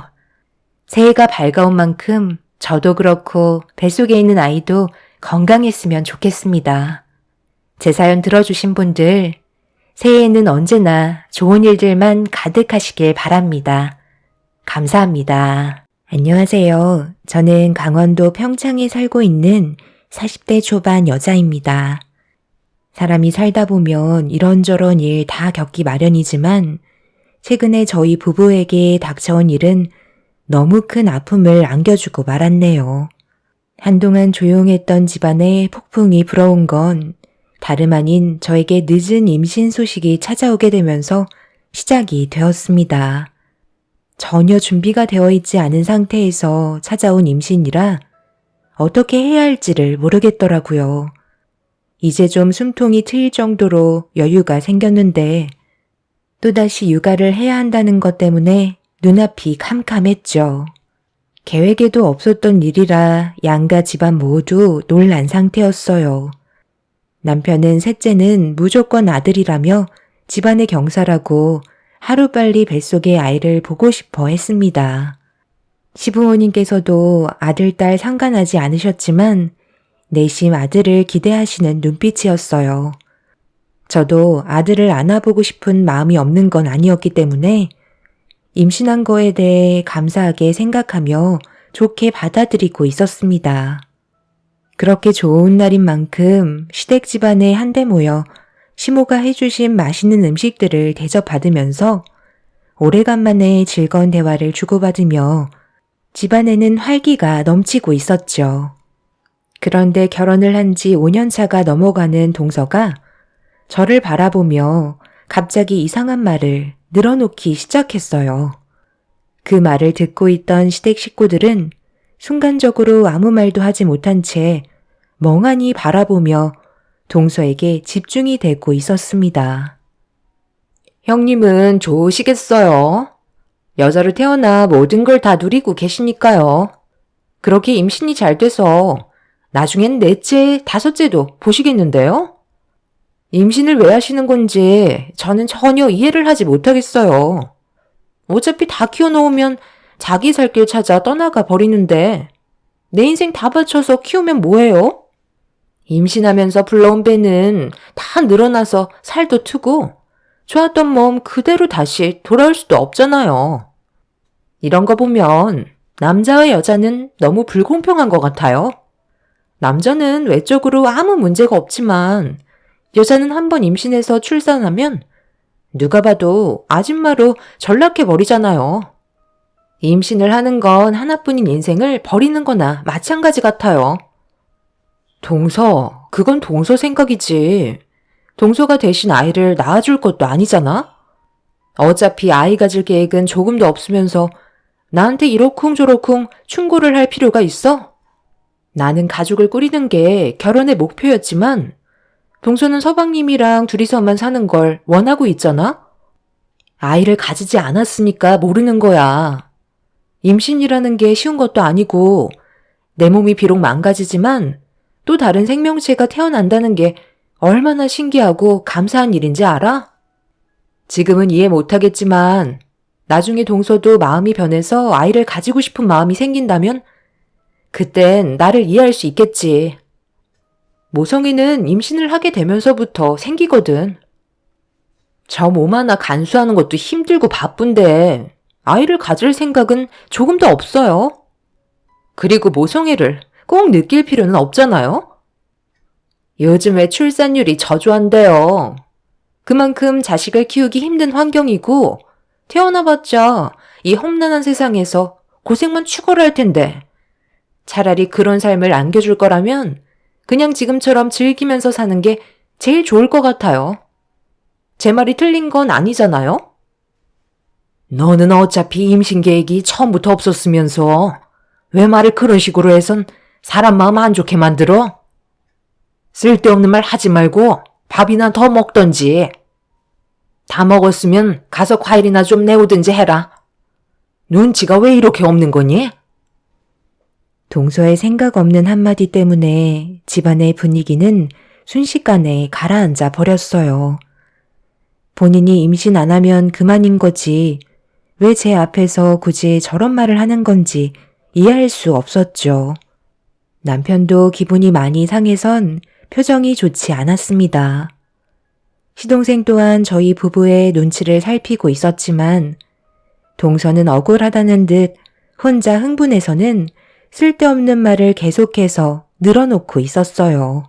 새해가 밝아온 만큼 저도 그렇고 뱃속에 있는 아이도 건강했으면 좋겠습니다. 제 사연 들어주신 분들, 새해에는 언제나 좋은 일들만 가득하시길 바랍니다. 감사합니다. 안녕하세요. 저는 강원도 평창에 살고 있는 40대 초반 여자입니다. 사람이 살다 보면 이런저런 일 다 겪기 마련이지만 최근에 저희 부부에게 닥쳐온 일은 너무 큰 아픔을 안겨주고 말았네요. 한동안 조용했던 집안에 폭풍이 불어온 건 다름 아닌 저에게 늦은 임신 소식이 찾아오게 되면서 시작이 되었습니다. 전혀 준비가 되어 있지 않은 상태에서 찾아온 임신이라 어떻게 해야 할지를 모르겠더라고요. 이제 좀 숨통이 트일 정도로 여유가 생겼는데 또다시 육아를 해야 한다는 것 때문에 눈앞이 캄캄했죠. 계획에도 없었던 일이라 양가 집안 모두 놀란 상태였어요. 남편은 셋째는 무조건 아들이라며 집안의 경사라고 하루빨리 뱃속의 아이를 보고 싶어 했습니다. 시부모님께서도 아들, 딸 상관하지 않으셨지만 내심 아들을 기대하시는 눈빛이었어요. 저도 아들을 안아보고 싶은 마음이 없는 건 아니었기 때문에 임신한 거에 대해 감사하게 생각하며 좋게 받아들이고 있었습니다. 그렇게 좋은 날인 만큼 시댁 집안에 한데 모여 시모가 해주신 맛있는 음식들을 대접받으면서 오래간만에 즐거운 대화를 주고받으며 집안에는 활기가 넘치고 있었죠. 그런데 결혼을 한 지 5년 차가 넘어가는 동서가 저를 바라보며 갑자기 이상한 말을 늘어놓기 시작했어요. 그 말을 듣고 있던 시댁 식구들은 순간적으로 아무 말도 하지 못한 채 멍하니 바라보며 동서에게 집중이 되고 있었습니다. 형님은 좋으시겠어요. 여자로 태어나 모든 걸 다 누리고 계시니까요. 그렇게 임신이 잘 돼서 나중엔 넷째, 다섯째도 보시겠는데요? 임신을 왜 하시는 건지 저는 전혀 이해를 하지 못하겠어요. 어차피 다 키워놓으면 자기 살 길 찾아 떠나가 버리는데 내 인생 다 바쳐서 키우면 뭐해요? 임신하면서 불러온 배는 다 늘어나서 살도 트고 좋았던 몸 그대로 다시 돌아올 수도 없잖아요. 이런 거 보면 남자와 여자는 너무 불공평한 것 같아요. 남자는 외적으로 아무 문제가 없지만 여자는 한번 임신해서 출산하면 누가 봐도 아줌마로 전락해버리잖아요. 임신을 하는 건 하나뿐인 인생을 버리는 거나 마찬가지 같아요. 동서, 그건 동서 생각이지. 동서가 대신 아이를 낳아줄 것도 아니잖아? 어차피 아이 가질 계획은 조금도 없으면서 나한테 이러쿵저러쿵 충고를 할 필요가 있어? 나는 가족을 꾸리는 게 결혼의 목표였지만 동서는 서방님이랑 둘이서만 사는 걸 원하고 있잖아? 아이를 가지지 않았으니까 모르는 거야. 임신이라는 게 쉬운 것도 아니고 내 몸이 비록 망가지지만 또 다른 생명체가 태어난다는 게 얼마나 신기하고 감사한 일인지 알아? 지금은 이해 못하겠지만 나중에 동서도 마음이 변해서 아이를 가지고 싶은 마음이 생긴다면 그땐 나를 이해할 수 있겠지. 모성애는 임신을 하게 되면서부터 생기거든. 저 몸 하나 간수하는 것도 힘들고 바쁜데 아이를 가질 생각은 조금도 없어요. 그리고 모성애를 꼭 느낄 필요는 없잖아요. 요즘에 출산율이 저조한데요. 그만큼 자식을 키우기 힘든 환경이고 태어나봤자 이 험난한 세상에서 고생만 추구를 할 텐데 차라리 그런 삶을 안겨줄 거라면 그냥 지금처럼 즐기면서 사는 게 제일 좋을 것 같아요. 제 말이 틀린 건 아니잖아요? 너는 어차피 임신 계획이 처음부터 없었으면서 왜 말을 그런 식으로 해선 사람 마음 안 좋게 만들어? 쓸데없는 말 하지 말고 밥이나 더 먹던지. 다 먹었으면 가서 과일이나 좀 내오든지 해라. 눈치가 왜 이렇게 없는 거니? 동서의 생각 없는 한마디 때문에 집안의 분위기는 순식간에 가라앉아 버렸어요. 본인이 임신 안 하면 그만인 거지 왜 제 앞에서 굳이 저런 말을 하는 건지 이해할 수 없었죠. 남편도 기분이 많이 상해선 표정이 좋지 않았습니다. 시동생 또한 저희 부부의 눈치를 살피고 있었지만 동서는 억울하다는 듯 혼자 흥분해서는 쓸데없는 말을 계속해서 늘어놓고 있었어요.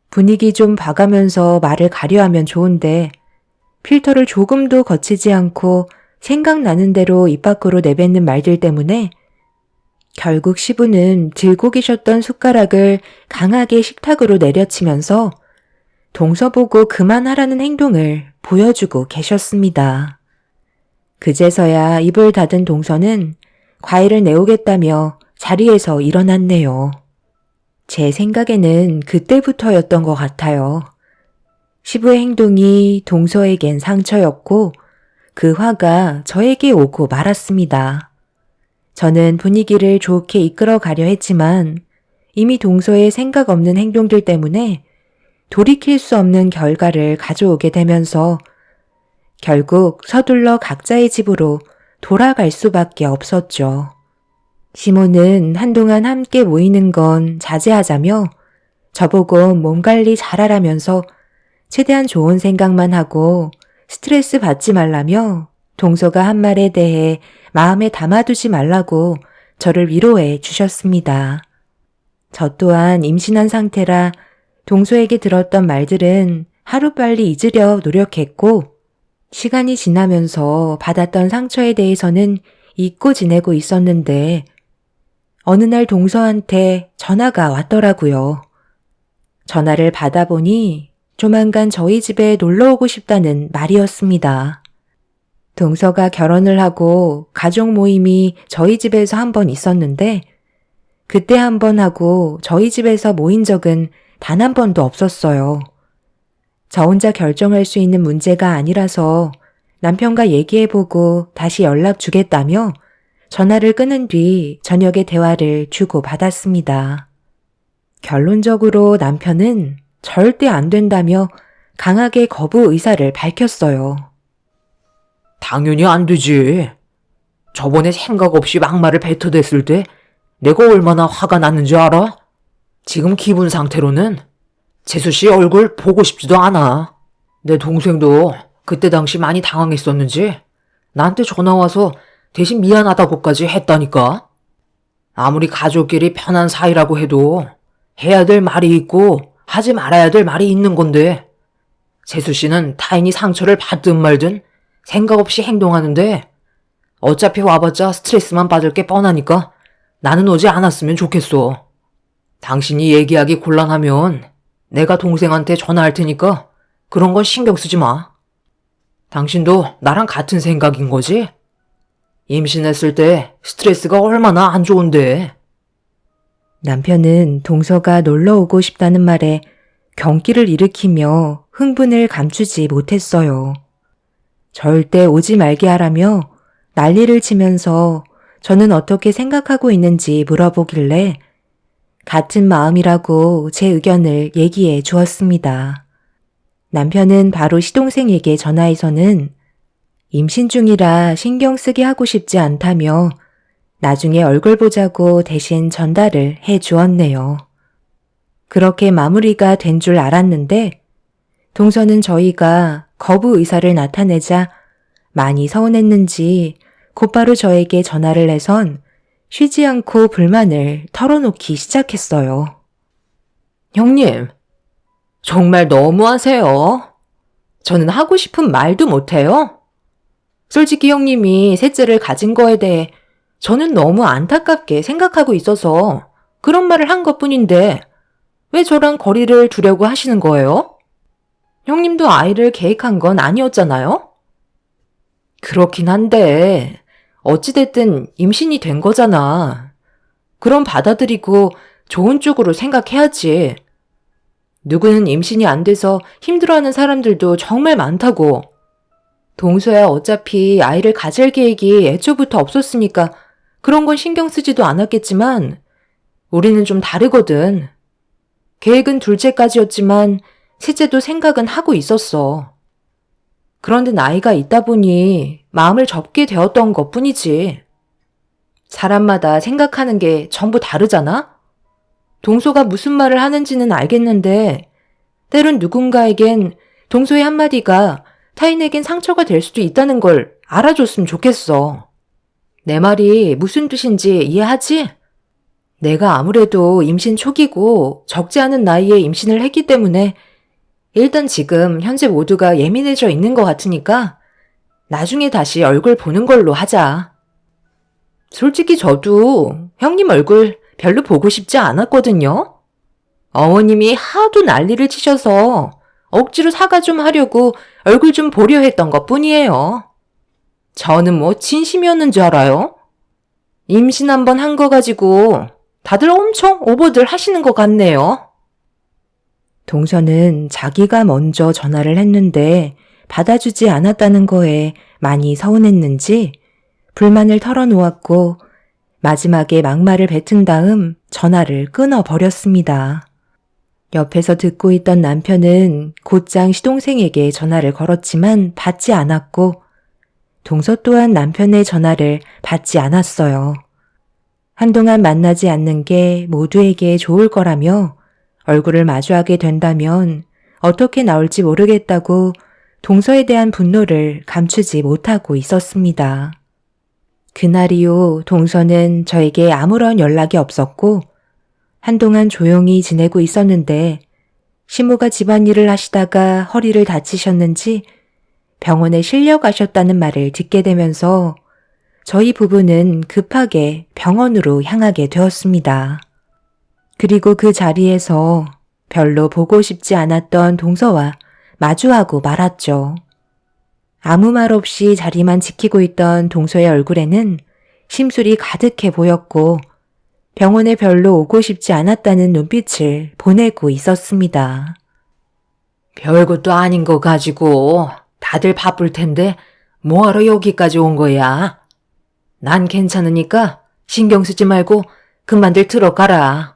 분위기 좀 봐가면서 말을 가려하면 좋은데 필터를 조금도 거치지 않고 생각나는 대로 입 밖으로 내뱉는 말들 때문에 결국 시부는 들고 계셨던 숟가락을 강하게 식탁으로 내려치면서 동서 보고 그만하라는 행동을 보여주고 계셨습니다. 그제서야 입을 닫은 동서는 과일을 내오겠다며 자리에서 일어났네요. 제 생각에는 그때부터였던 것 같아요. 시부의 행동이 동서에겐 상처였고 그 화가 저에게 오고 말았습니다. 저는 분위기를 좋게 이끌어 가려 했지만 이미 동서의 생각 없는 행동들 때문에 돌이킬 수 없는 결과를 가져오게 되면서 결국 서둘러 각자의 집으로 돌아갈 수밖에 없었죠. 시모는 한동안 함께 모이는 건 자제하자며 저보고 몸 관리 잘하라면서 최대한 좋은 생각만 하고 스트레스 받지 말라며 동서가 한 말에 대해 마음에 담아두지 말라고 저를 위로해 주셨습니다. 저 또한 임신한 상태라 동서에게 들었던 말들은 하루빨리 잊으려 노력했고 시간이 지나면서 받았던 상처에 대해서는 잊고 지내고 있었는데 어느 날 동서한테 전화가 왔더라고요. 전화를 받아보니 조만간 저희 집에 놀러 오고 싶다는 말이었습니다. 동서가 결혼을 하고 가족 모임이 저희 집에서 한 번 있었는데 그때 한 번 하고 저희 집에서 모인 적은 단 한 번도 없었어요. 저 혼자 결정할 수 있는 문제가 아니라서 남편과 얘기해보고 다시 연락 주겠다며 전화를 끊은 뒤 저녁에 대화를 주고받았습니다. 결론적으로 남편은 절대 안 된다며 강하게 거부 의사를 밝혔어요. 당연히 안 되지. 저번에 생각 없이 막말을 뱉어댔을 때 내가 얼마나 화가 났는지 알아? 지금 기분 상태로는 재수 씨 얼굴 보고 싶지도 않아. 내 동생도 그때 당시 많이 당황했었는지 나한테 전화와서 대신 미안하다고까지 했다니까. 아무리 가족끼리 편한 사이라고 해도 해야 될 말이 있고 하지 말아야 될 말이 있는 건데 재수 씨는 타인이 상처를 받든 말든 생각 없이 행동하는데 어차피 와봤자 스트레스만 받을 게 뻔하니까 나는 오지 않았으면 좋겠어. 당신이 얘기하기 곤란하면 내가 동생한테 전화할 테니까 그런 건 신경 쓰지 마. 당신도 나랑 같은 생각인 거지? 임신했을 때 스트레스가 얼마나 안 좋은데. 남편은 동서가 놀러 오고 싶다는 말에 경기를 일으키며 흥분을 감추지 못했어요. 절대 오지 말게 하라며 난리를 치면서 저는 어떻게 생각하고 있는지 물어보길래 같은 마음이라고 제 의견을 얘기해 주었습니다. 남편은 바로 시동생에게 전화해서는 임신 중이라 신경 쓰게 하고 싶지 않다며 나중에 얼굴 보자고 대신 전달을 해 주었네요. 그렇게 마무리가 된 줄 알았는데 동서는 저희가 거부 의사를 나타내자 많이 서운했는지 곧바로 저에게 전화를 해선 쉬지 않고 불만을 털어놓기 시작했어요. 형님, 정말 너무하세요. 저는 하고 싶은 말도 못해요. 솔직히 형님이 셋째를 가진 거에 대해 저는 너무 안타깝게 생각하고 있어서 그런 말을 한 것뿐인데 왜 저랑 거리를 두려고 하시는 거예요? 형님도 아이를 계획한 건 아니었잖아요? 그렇긴 한데 어찌됐든 임신이 된 거잖아. 그럼 받아들이고 좋은 쪽으로 생각해야지. 누구는 임신이 안 돼서 힘들어하는 사람들도 정말 많다고. 동서야 어차피 아이를 가질 계획이 애초부터 없었으니까 그런 건 신경 쓰지도 않았겠지만 우리는 좀 다르거든. 계획은 둘째까지였지만 셋째도 생각은 하고 있었어. 그런데 나이가 있다 보니 마음을 접게 되었던 것뿐이지. 사람마다 생각하는 게 전부 다르잖아? 동서가 무슨 말을 하는지는 알겠는데 때론 누군가에겐 동서의 한마디가 타인에겐 상처가 될 수도 있다는 걸 알아줬으면 좋겠어. 내 말이 무슨 뜻인지 이해하지? 내가 아무래도 임신 초기고 적지 않은 나이에 임신을 했기 때문에 일단 지금 현재 모두가 예민해져 있는 것 같으니까 나중에 다시 얼굴 보는 걸로 하자. 솔직히 저도 형님 얼굴 별로 보고 싶지 않았거든요. 어머님이 하도 난리를 치셔서 억지로 사과 좀 하려고 얼굴 좀 보려 했던 것 뿐이에요. 저는 뭐 진심이었는 줄 알아요? 임신 한 번 한 거 가지고 다들 엄청 오버들 하시는 것 같네요. 동서는 자기가 먼저 전화를 했는데 받아주지 않았다는 거에 많이 서운했는지 불만을 털어놓았고 마지막에 막말을 뱉은 다음 전화를 끊어버렸습니다. 옆에서 듣고 있던 남편은 곧장 시동생에게 전화를 걸었지만 받지 않았고 동서 또한 남편의 전화를 받지 않았어요. 한동안 만나지 않는 게 모두에게 좋을 거라며 얼굴을 마주하게 된다면 어떻게 나올지 모르겠다고 동서에 대한 분노를 감추지 못하고 있었습니다. 그날 이후 동서는 저에게 아무런 연락이 없었고 한동안 조용히 지내고 있었는데 시모가 집안일을 하시다가 허리를 다치셨는지 병원에 실려 가셨다는 말을 듣게 되면서 저희 부부는 급하게 병원으로 향하게 되었습니다. 그리고 그 자리에서 별로 보고 싶지 않았던 동서와 마주하고 말았죠. 아무 말 없이 자리만 지키고 있던 동서의 얼굴에는 심술이 가득해 보였고 병원에 별로 오고 싶지 않았다는 눈빛을 보내고 있었습니다. 별것도 아닌 거 가지고 다들 바쁠 텐데 뭐하러 여기까지 온 거야? 난 괜찮으니까 신경 쓰지 말고 그만들 들어가라.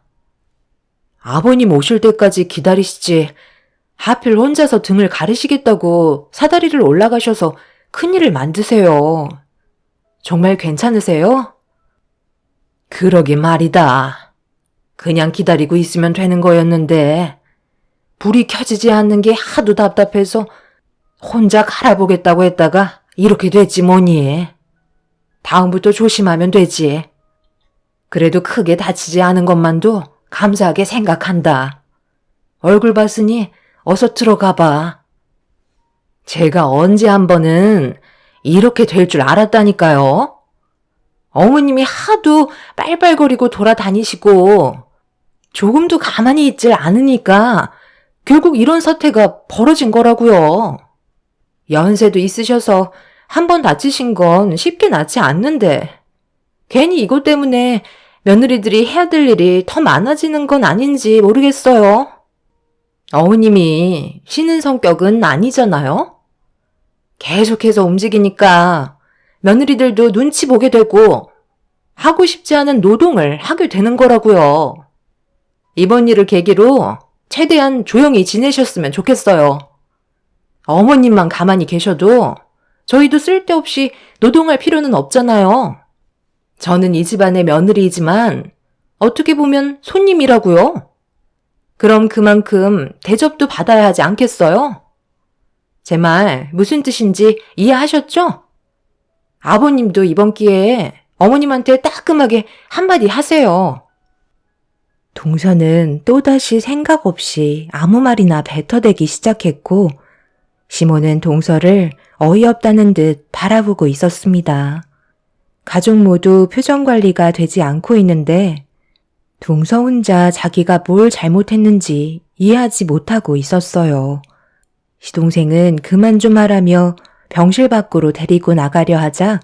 아버님 오실 때까지 기다리시지. 하필 혼자서 등을 가르시겠다고 사다리를 올라가셔서 큰일을 만드세요. 정말 괜찮으세요? 그러게 말이다. 그냥 기다리고 있으면 되는 거였는데 불이 켜지지 않는 게 하도 답답해서 혼자 갈아보겠다고 했다가 이렇게 됐지 뭐니. 다음부터 조심하면 되지. 그래도 크게 다치지 않은 것만도 감사하게 생각한다. 얼굴 봤으니 어서 들어가 봐. 제가 언제 한 번은 이렇게 될 줄 알았다니까요. 어머님이 하도 빨빨거리고 돌아다니시고 조금도 가만히 있질 않으니까 결국 이런 사태가 벌어진 거라고요. 연세도 있으셔서 한 번 다치신 건 쉽게 낫지 않는데 괜히 이것 때문에 며느리들이 해야 될 일이 더 많아지는 건 아닌지 모르겠어요. 어머님이 쉬는 성격은 아니잖아요. 계속해서 움직이니까 며느리들도 눈치 보게 되고 하고 싶지 않은 노동을 하게 되는 거라고요. 이번 일을 계기로 최대한 조용히 지내셨으면 좋겠어요. 어머님만 가만히 계셔도 저희도 쓸데없이 노동할 필요는 없잖아요. 저는 이 집안의 며느리이지만 어떻게 보면 손님이라고요. 그럼 그만큼 대접도 받아야 하지 않겠어요? 제 말 무슨 뜻인지 이해하셨죠? 아버님도 이번 기회에 어머님한테 따끔하게 한마디 하세요. 동서는 또다시 생각 없이 아무 말이나 뱉어대기 시작했고 시모는 동서를 어이없다는 듯 바라보고 있었습니다. 가족 모두 표정 관리가 되지 않고 있는데 동서 혼자 자기가 뭘 잘못했는지 이해하지 못하고 있었어요. 시동생은 그만 좀 하라며 병실 밖으로 데리고 나가려 하자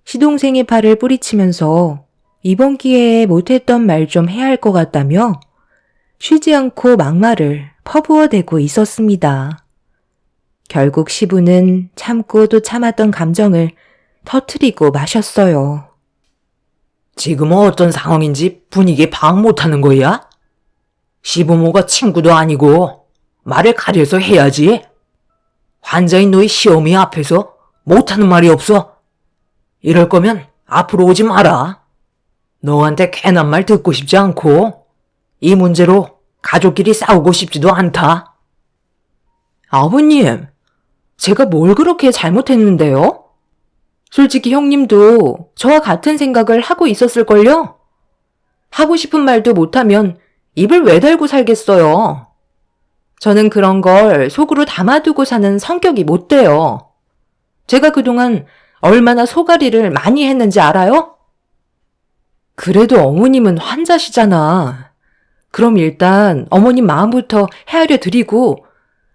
시동생의 팔을 뿌리치면서 이번 기회에 못했던 말 좀 해야 할 것 같다며 쉬지 않고 막말을 퍼부어대고 있었습니다. 결국 시부는 참고 또 참았던 감정을 터트리고 마셨어요. 지금 어떤 상황인지 분위기에 파악 못하는 거야? 시부모가 친구도 아니고 말을 가려서 해야지. 환자인 너희 시어머니 앞에서 못하는 말이 없어. 이럴 거면 앞으로 오지 마라. 너한테 괜한 말 듣고 싶지 않고 이 문제로 가족끼리 싸우고 싶지도 않다. 아버님, 제가 뭘 그렇게 잘못했는데요? 솔직히 형님도 저와 같은 생각을 하고 있었을걸요? 하고 싶은 말도 못하면 입을 왜 달고 살겠어요? 저는 그런 걸 속으로 담아두고 사는 성격이 못 돼요. 제가 그동안 얼마나 소가리를 많이 했는지 알아요? 그래도 어머님은 환자시잖아. 그럼 일단 어머님 마음부터 헤아려 드리고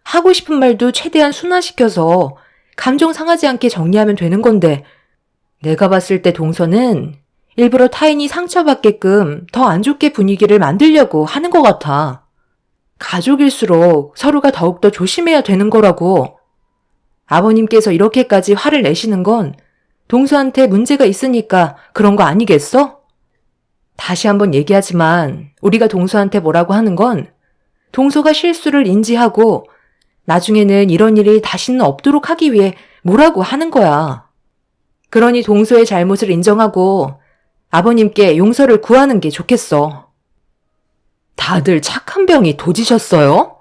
하고 싶은 말도 최대한 순화시켜서 감정 상하지 않게 정리하면 되는 건데 내가 봤을 때 동서는 일부러 타인이 상처받게끔 더 안 좋게 분위기를 만들려고 하는 것 같아. 가족일수록 서로가 더욱더 조심해야 되는 거라고. 아버님께서 이렇게까지 화를 내시는 건 동서한테 문제가 있으니까 그런 거 아니겠어? 다시 한번 얘기하지만 우리가 동서한테 뭐라고 하는 건 동서가 실수를 인지하고 나중에는 이런 일이 다시는 없도록 하기 위해 뭐라고 하는 거야. 그러니 동서의 잘못을 인정하고 아버님께 용서를 구하는 게 좋겠어. 다들 착한 병이 도지셨어요?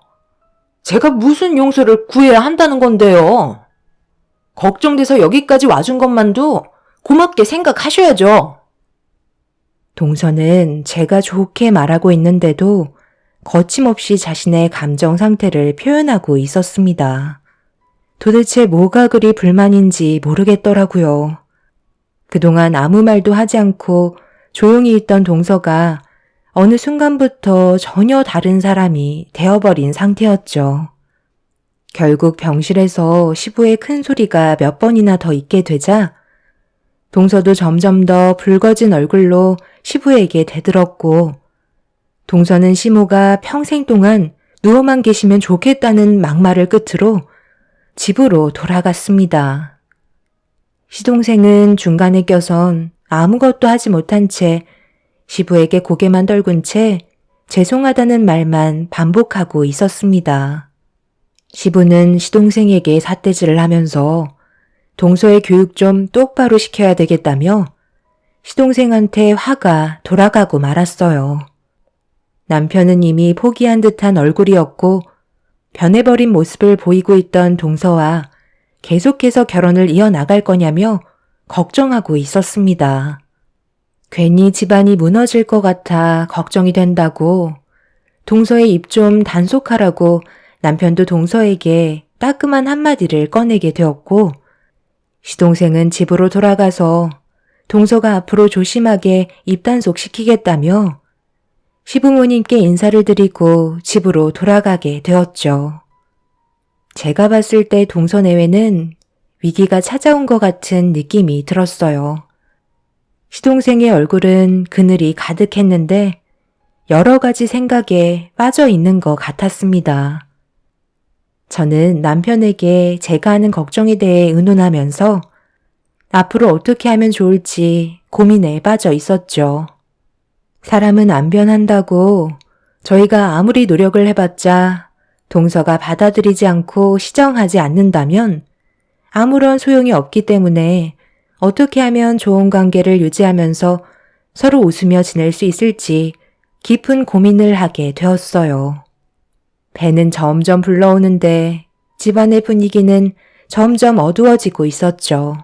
제가 무슨 용서를 구해야 한다는 건데요. 걱정돼서 여기까지 와준 것만도 고맙게 생각하셔야죠. 동서는 제가 좋게 말하고 있는데도 거침없이 자신의 감정 상태를 표현하고 있었습니다. 도대체 뭐가 그리 불만인지 모르겠더라고요. 그동안 아무 말도 하지 않고 조용히 있던 동서가 어느 순간부터 전혀 다른 사람이 되어버린 상태였죠. 결국 병실에서 시부의 큰 소리가 몇 번이나 더 있게 되자 동서도 점점 더 붉어진 얼굴로 시부에게 대들었고 동서는 시모가 평생 동안 누워만 계시면 좋겠다는 막말을 끝으로 집으로 돌아갔습니다. 시동생은 중간에 껴선 아무것도 하지 못한 채 시부에게 고개만 떨군 채 죄송하다는 말만 반복하고 있었습니다. 시부는 시동생에게 삿대질을 하면서 동서의 교육 좀 똑바로 시켜야 되겠다며 시동생한테 화가 돌아가고 말았어요. 남편은 이미 포기한 듯한 얼굴이었고 변해버린 모습을 보이고 있던 동서와 계속해서 결혼을 이어나갈 거냐며 걱정하고 있었습니다. 괜히 집안이 무너질 것 같아 걱정이 된다고 동서의 입 좀 단속하라고 남편도 동서에게 따끔한 한마디를 꺼내게 되었고 시동생은 집으로 돌아가서 동서가 앞으로 조심하게 입단속시키겠다며 시부모님께 인사를 드리고 집으로 돌아가게 되었죠. 제가 봤을 때 동서 내외는 위기가 찾아온 것 같은 느낌이 들었어요. 시동생의 얼굴은 그늘이 가득했는데 여러 가지 생각에 빠져 있는 것 같았습니다. 저는 남편에게 제가 하는 걱정에 대해 의논하면서 앞으로 어떻게 하면 좋을지 고민에 빠져 있었죠. 사람은 안 변한다고 저희가 아무리 노력을 해봤자 동서가 받아들이지 않고 시정하지 않는다면 아무런 소용이 없기 때문에 어떻게 하면 좋은 관계를 유지하면서 서로 웃으며 지낼 수 있을지 깊은 고민을 하게 되었어요. 배는 점점 불러오는데 집안의 분위기는 점점 어두워지고 있었죠.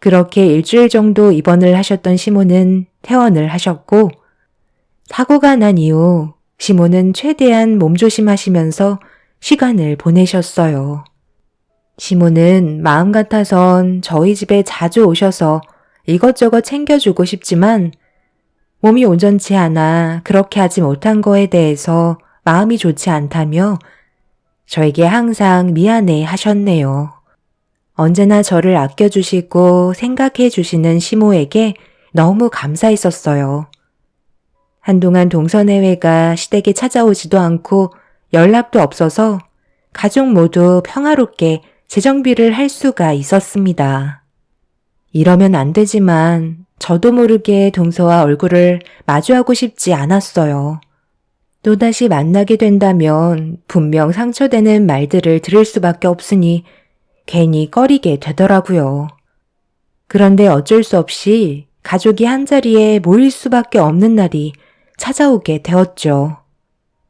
그렇게 일주일 정도 입원을 하셨던 시모는 퇴원을 하셨고 사고가 난 이후 시모는 최대한 몸조심하시면서 시간을 보내셨어요. 시모는 마음 같아선 저희 집에 자주 오셔서 이것저것 챙겨주고 싶지만 몸이 온전치 않아 그렇게 하지 못한 거에 대해서 마음이 좋지 않다며 저에게 항상 미안해 하셨네요. 언제나 저를 아껴주시고 생각해 주시는 시모에게 너무 감사했었어요. 한동안 동서내외가 시댁에 찾아오지도 않고 연락도 없어서 가족 모두 평화롭게 재정비를 할 수가 있었습니다. 이러면 안 되지만 저도 모르게 동서와 얼굴을 마주하고 싶지 않았어요. 또다시 만나게 된다면 분명 상처되는 말들을 들을 수밖에 없으니 괜히 꺼리게 되더라고요. 그런데 어쩔 수 없이 가족이 한자리에 모일 수밖에 없는 날이 찾아오게 되었죠.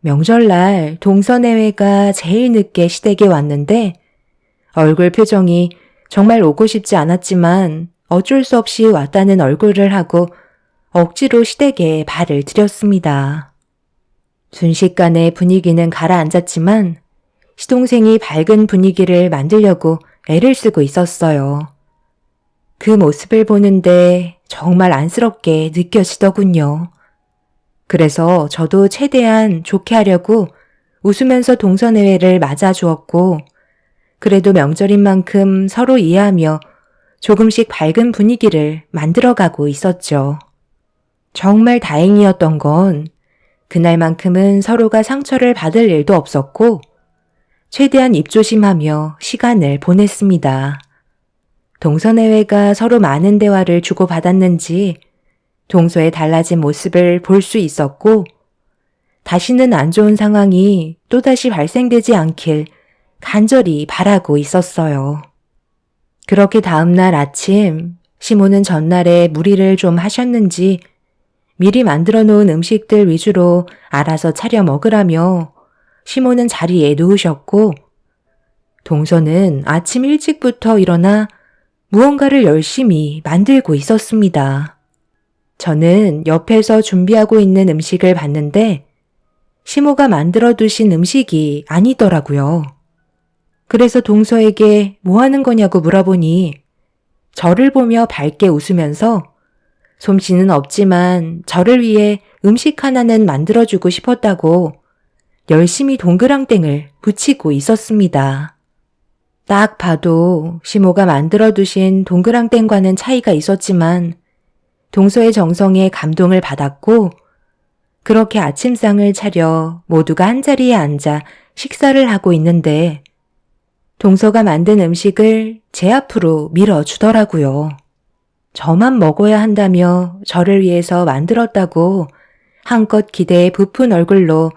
명절날 동서내외가 제일 늦게 시댁에 왔는데 얼굴 표정이 정말 오고 싶지 않았지만 어쩔 수 없이 왔다는 얼굴을 하고 억지로 시댁에 발을 들였습니다. 순식간에 분위기는 가라앉았지만 시동생이 밝은 분위기를 만들려고 애를 쓰고 있었어요. 그 모습을 보는데 정말 안쓰럽게 느껴지더군요. 그래서 저도 최대한 좋게 하려고 웃으면서 동서내외를 맞아주었고 그래도 명절인 만큼 서로 이해하며 조금씩 밝은 분위기를 만들어가고 있었죠. 정말 다행이었던 건 그날만큼은 서로가 상처를 받을 일도 없었고 최대한 입조심하며 시간을 보냈습니다. 동서내외가 서로 많은 대화를 주고받았는지 동서의 달라진 모습을 볼 수 있었고 다시는 안 좋은 상황이 또다시 발생되지 않길 간절히 바라고 있었어요. 그렇게 다음날 아침 시모는 전날에 무리를 좀 하셨는지 미리 만들어 놓은 음식들 위주로 알아서 차려 먹으라며 시모는 자리에 누우셨고 동서는 아침 일찍부터 일어나 무언가를 열심히 만들고 있었습니다. 저는 옆에서 준비하고 있는 음식을 봤는데 시모가 만들어 두신 음식이 아니더라고요. 그래서 동서에게 뭐 하는 거냐고 물어보니 저를 보며 밝게 웃으면서 솜씨는 없지만 저를 위해 음식 하나는 만들어주고 싶었다고 열심히 동그랑땡을 붙이고 있었습니다. 딱 봐도 시모가 만들어두신 동그랑땡과는 차이가 있었지만 동서의 정성에 감동을 받았고 그렇게 아침상을 차려 모두가 한자리에 앉아 식사를 하고 있는데 동서가 만든 음식을 제 앞으로 밀어주더라고요. 저만 먹어야 한다며 저를 위해서 만들었다고 한껏 기대에 부푼 얼굴로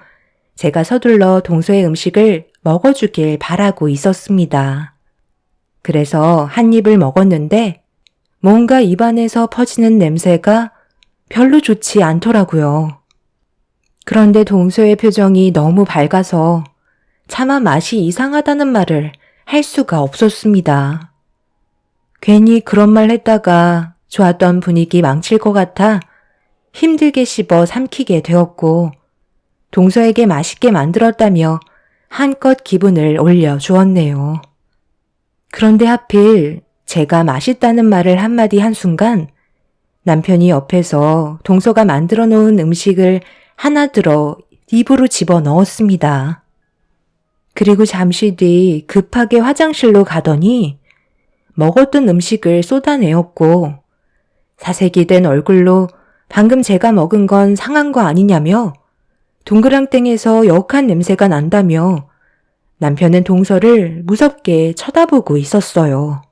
제가 서둘러 동서의 음식을 먹어주길 바라고 있었습니다. 그래서 한 입을 먹었는데 뭔가 입안에서 퍼지는 냄새가 별로 좋지 않더라고요. 그런데 동서의 표정이 너무 밝아서 차마 맛이 이상하다는 말을 할 수가 없었습니다. 괜히 그런 말 했다가 좋았던 분위기 망칠 것 같아 힘들게 씹어 삼키게 되었고 동서에게 맛있게 만들었다며 한껏 기분을 올려주었네요. 그런데 하필 제가 맛있다는 말을 한마디 한순간 남편이 옆에서 동서가 만들어 놓은 음식을 하나 들어 입으로 집어 넣었습니다. 그리고 잠시 뒤 급하게 화장실로 가더니 먹었던 음식을 쏟아내었고 사색이 된 얼굴로 방금 제가 먹은 건 상한 거 아니냐며 동그랑땡에서 역한 냄새가 난다며 남편은 동서를 무섭게 쳐다보고 있었어요.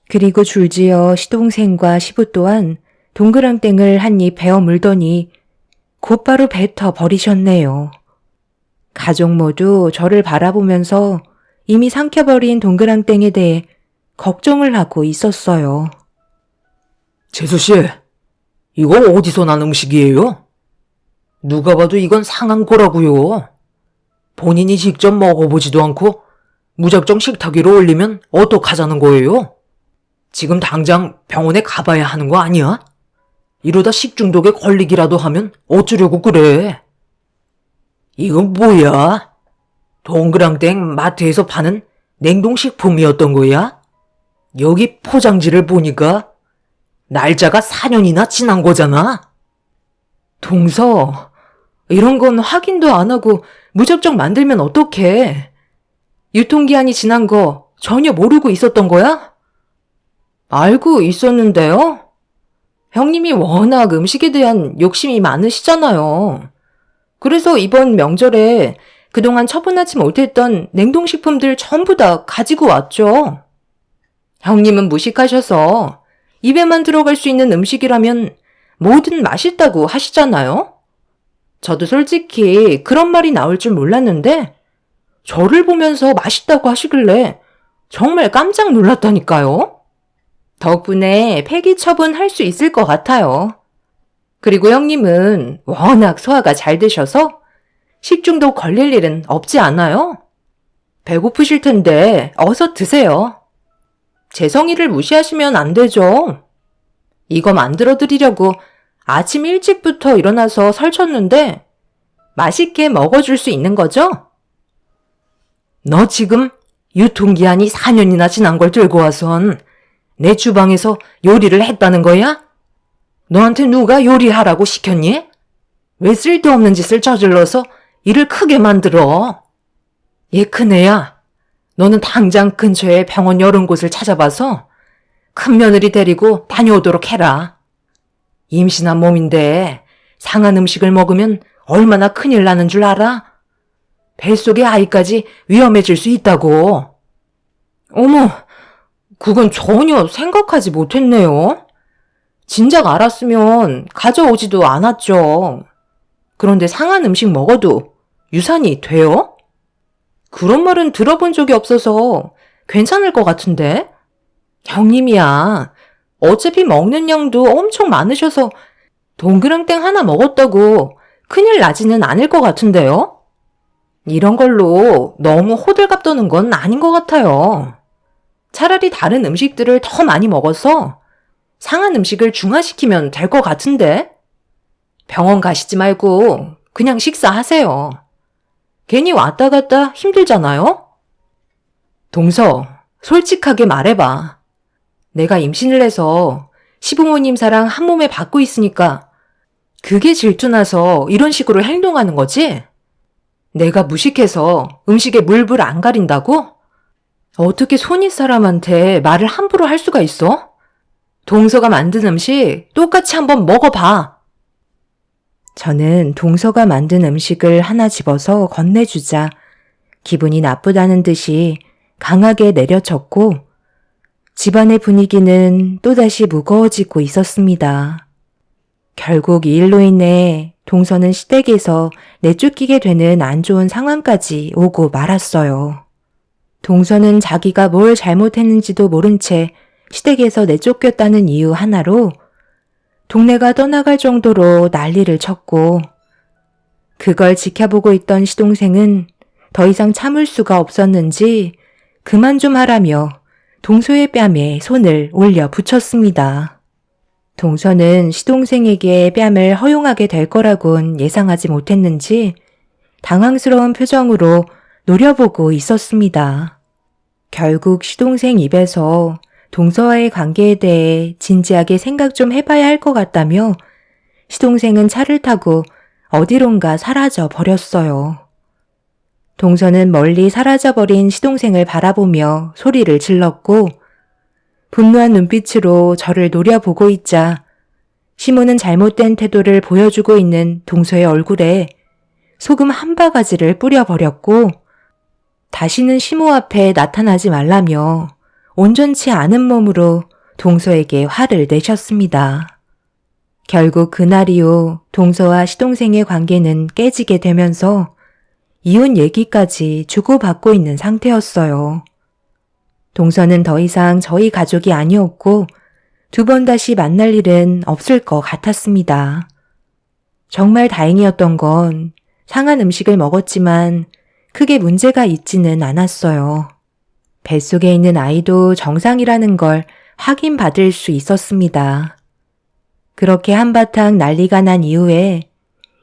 그리고 줄지어 시동생과 시부 또한 동그랑땡을 한 입 베어 물더니 곧바로 뱉어 버리셨네요. 가족 모두 저를 바라보면서 이미 삼켜버린 동그랑땡에 대해 걱정을 하고 있었어요. 재수씨, 이거 어디서 난 음식이에요? 누가 봐도 이건 상한 거라고요. 본인이 직접 먹어보지도 않고 무작정 식탁 위로 올리면 어떡하자는 거예요? 지금 당장 병원에 가봐야 하는 거 아니야? 이러다 식중독에 걸리기라도 하면 어쩌려고 그래? 이건 뭐야? 동그랑땡 마트에서 파는 냉동식품이었던 거야? 여기 포장지를 보니까 날짜가 4년이나 지난 거잖아? 동서, 이런 건 확인도 안 하고 무작정 만들면 어떡해? 유통기한이 지난 거 전혀 모르고 있었던 거야? 알고 있었는데요? 형님이 워낙 음식에 대한 욕심이 많으시잖아요. 그래서 이번 명절에 그동안 처분하지 못했던 냉동식품들 전부 다 가지고 왔죠. 형님은 무식하셔서 입에만 들어갈 수 있는 음식이라면 뭐든 맛있다고 하시잖아요. 저도 솔직히 그런 말이 나올 줄 몰랐는데 저를 보면서 맛있다고 하시길래 정말 깜짝 놀랐다니까요. 덕분에 폐기 처분할 수 있을 것 같아요. 그리고 형님은 워낙 소화가 잘 되셔서 식중독 걸릴 일은 없지 않아요? 배고프실 텐데 어서 드세요. 제 성의를 무시하시면 안 되죠. 이거 만들어 드리려고 아침 일찍부터 일어나서 설쳤는데 맛있게 먹어줄 수 있는 거죠? 너 지금 유통기한이 4년이나 지난 걸 들고 와선 내 주방에서 요리를 했다는 거야? 너한테 누가 요리하라고 시켰니? 왜 쓸데없는 짓을 저질러서 일을 크게 만들어? 얘 큰애야, 너는 당장 근처에 병원 여러 곳을 찾아봐서 큰 며느리 데리고 다녀오도록 해라. 임신한 몸인데 상한 음식을 먹으면 얼마나 큰일 나는 줄 알아? 뱃속의 아이까지 위험해질 수 있다고. 어머, 그건 전혀 생각하지 못했네요. 진작 알았으면 가져오지도 않았죠. 그런데 상한 음식 먹어도 유산이 돼요? 그런 말은 들어본 적이 없어서 괜찮을 것 같은데? 형님이야, 어차피 먹는 양도 엄청 많으셔서 동그랑땡 하나 먹었다고 큰일 나지는 않을 것 같은데요? 이런 걸로 너무 호들갑 떠는 건 아닌 것 같아요. 차라리 다른 음식들을 더 많이 먹어서 상한 음식을 중화시키면 될 것 같은데? 병원 가시지 말고 그냥 식사하세요. 괜히 왔다 갔다 힘들잖아요? 동서, 솔직하게 말해봐. 내가 임신을 해서 시부모님 사랑 한 몸에 받고 있으니까 그게 질투나서 이런 식으로 행동하는 거지? 내가 무식해서 음식에 물불 안 가린다고? 어떻게 손윗 사람한테 말을 함부로 할 수가 있어? 동서가 만든 음식 똑같이 한번 먹어봐. 저는 동서가 만든 음식을 하나 집어서 건네주자 기분이 나쁘다는 듯이 강하게 내려쳤고 집안의 분위기는 또다시 무거워지고 있었습니다. 결국 이 일로 인해 동서는 시댁에서 내쫓기게 되는 안 좋은 상황까지 오고 말았어요. 동서는 자기가 뭘 잘못했는지도 모른 채 시댁에서 내쫓겼다는 이유 하나로 동네가 떠나갈 정도로 난리를 쳤고 그걸 지켜보고 있던 시동생은 더 이상 참을 수가 없었는지 그만 좀 하라며 동서의 뺨에 손을 올려 붙였습니다. 동서는 시동생에게 뺨을 허용하게 될 거라곤 예상하지 못했는지 당황스러운 표정으로 노려보고 있었습니다. 결국 시동생 입에서 동서와의 관계에 대해 진지하게 생각 좀 해봐야 할 것 같다며 시동생은 차를 타고 어디론가 사라져 버렸어요. 동서는 멀리 사라져버린 시동생을 바라보며 소리를 질렀고 분노한 눈빛으로 저를 노려보고 있자 시모는 잘못된 태도를 보여주고 있는 동서의 얼굴에 소금 한 바가지를 뿌려버렸고 다시는 시모 앞에 나타나지 말라며 온전치 않은 몸으로 동서에게 화를 내셨습니다. 결국 그날 이후 동서와 시동생의 관계는 깨지게 되면서 이혼 얘기까지 주고받고 있는 상태였어요. 동서는 더 이상 저희 가족이 아니었고 두 번 다시 만날 일은 없을 것 같았습니다. 정말 다행이었던 건 상한 음식을 먹었지만 크게 문제가 있지는 않았어요. 뱃속에 있는 아이도 정상이라는 걸 확인받을 수 있었습니다. 그렇게 한바탕 난리가 난 이후에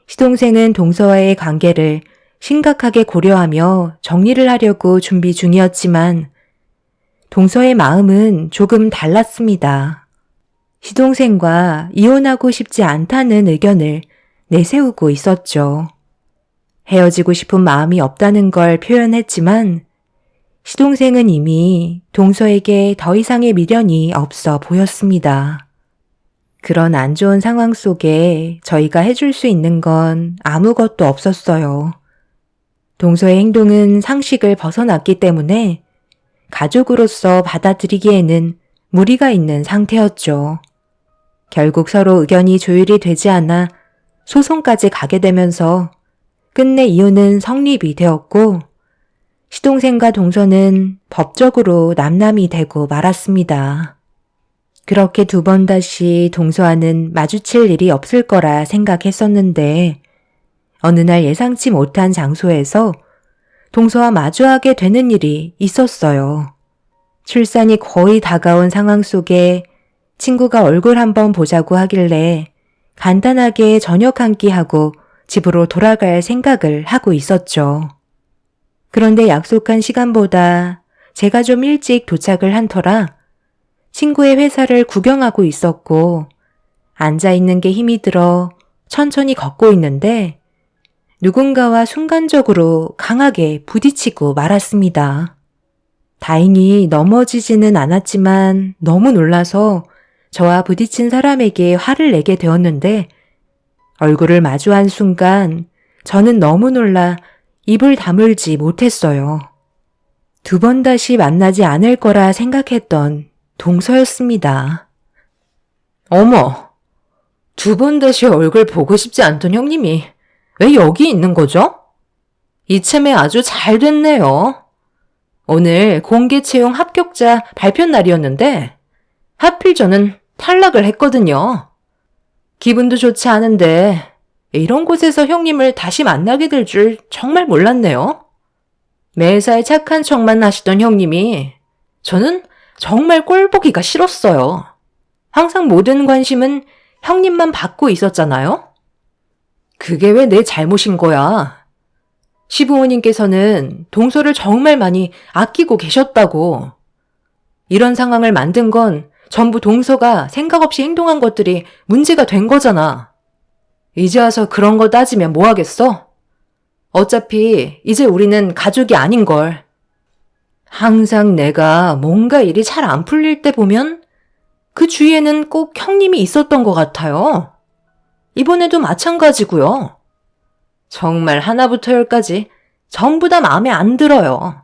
시동생은 동서와의 관계를 심각하게 고려하며 정리를 하려고 준비 중이었지만 동서의 마음은 조금 달랐습니다. 시동생과 이혼하고 싶지 않다는 의견을 내세우고 있었죠. 헤어지고 싶은 마음이 없다는 걸 표현했지만 시동생은 이미 동서에게 더 이상의 미련이 없어 보였습니다. 그런 안 좋은 상황 속에 저희가 해줄 수 있는 건 아무것도 없었어요. 동서의 행동은 상식을 벗어났기 때문에 가족으로서 받아들이기에는 무리가 있는 상태였죠. 결국 서로 의견이 조율이 되지 않아 소송까지 가게 되면서 끝내 이혼은 성립이 되었고 시동생과 동서는 법적으로 남남이 되고 말았습니다. 그렇게 두 번 다시 동서와는 마주칠 일이 없을 거라 생각했었는데 어느 날 예상치 못한 장소에서 동서와 마주하게 되는 일이 있었어요. 출산이 거의 다가온 상황 속에 친구가 얼굴 한번 보자고 하길래 간단하게 저녁 한 끼 하고 집으로 돌아갈 생각을 하고 있었죠. 그런데 약속한 시간보다 제가 좀 일찍 도착을 한 터라 친구의 회사를 구경하고 있었고 앉아있는 게 힘이 들어 천천히 걷고 있는데 누군가와 순간적으로 강하게 부딪히고 말았습니다. 다행히 넘어지지는 않았지만 너무 놀라서 저와 부딪힌 사람에게 화를 내게 되었는데 얼굴을 마주한 순간 저는 너무 놀라 입을 다물지 못했어요. 2번 다시 만나지 않을 거라 생각했던 동서였습니다. 어머, 2번 다시 얼굴 보고 싶지 않던 형님이 왜 여기 있는 거죠? 이참에 아주 잘 됐네요. 오늘 공개 채용 합격자 발표 날이었는데 하필 저는 탈락을 했거든요. 기분도 좋지 않은데 이런 곳에서 형님을 다시 만나게 될 줄 정말 몰랐네요. 매사에 착한 척만 하시던 형님이 저는 정말 꼴 보기가 싫었어요. 항상 모든 관심은 형님만 받고 있었잖아요. 그게 왜 내 잘못인 거야? 시부모님께서는 동서를 정말 많이 아끼고 계셨다고. 이런 상황을 만든 건 전부 동서가 생각 없이 행동한 것들이 문제가 된 거잖아. 이제 와서 그런 거 따지면 뭐 하겠어? 어차피 이제 우리는 가족이 아닌걸. 항상 내가 뭔가 일이 잘 안 풀릴 때 보면 그 주위에는 꼭 형님이 있었던 것 같아요. 이번에도 마찬가지고요. 정말 하나부터 열까지 전부 다 마음에 안 들어요.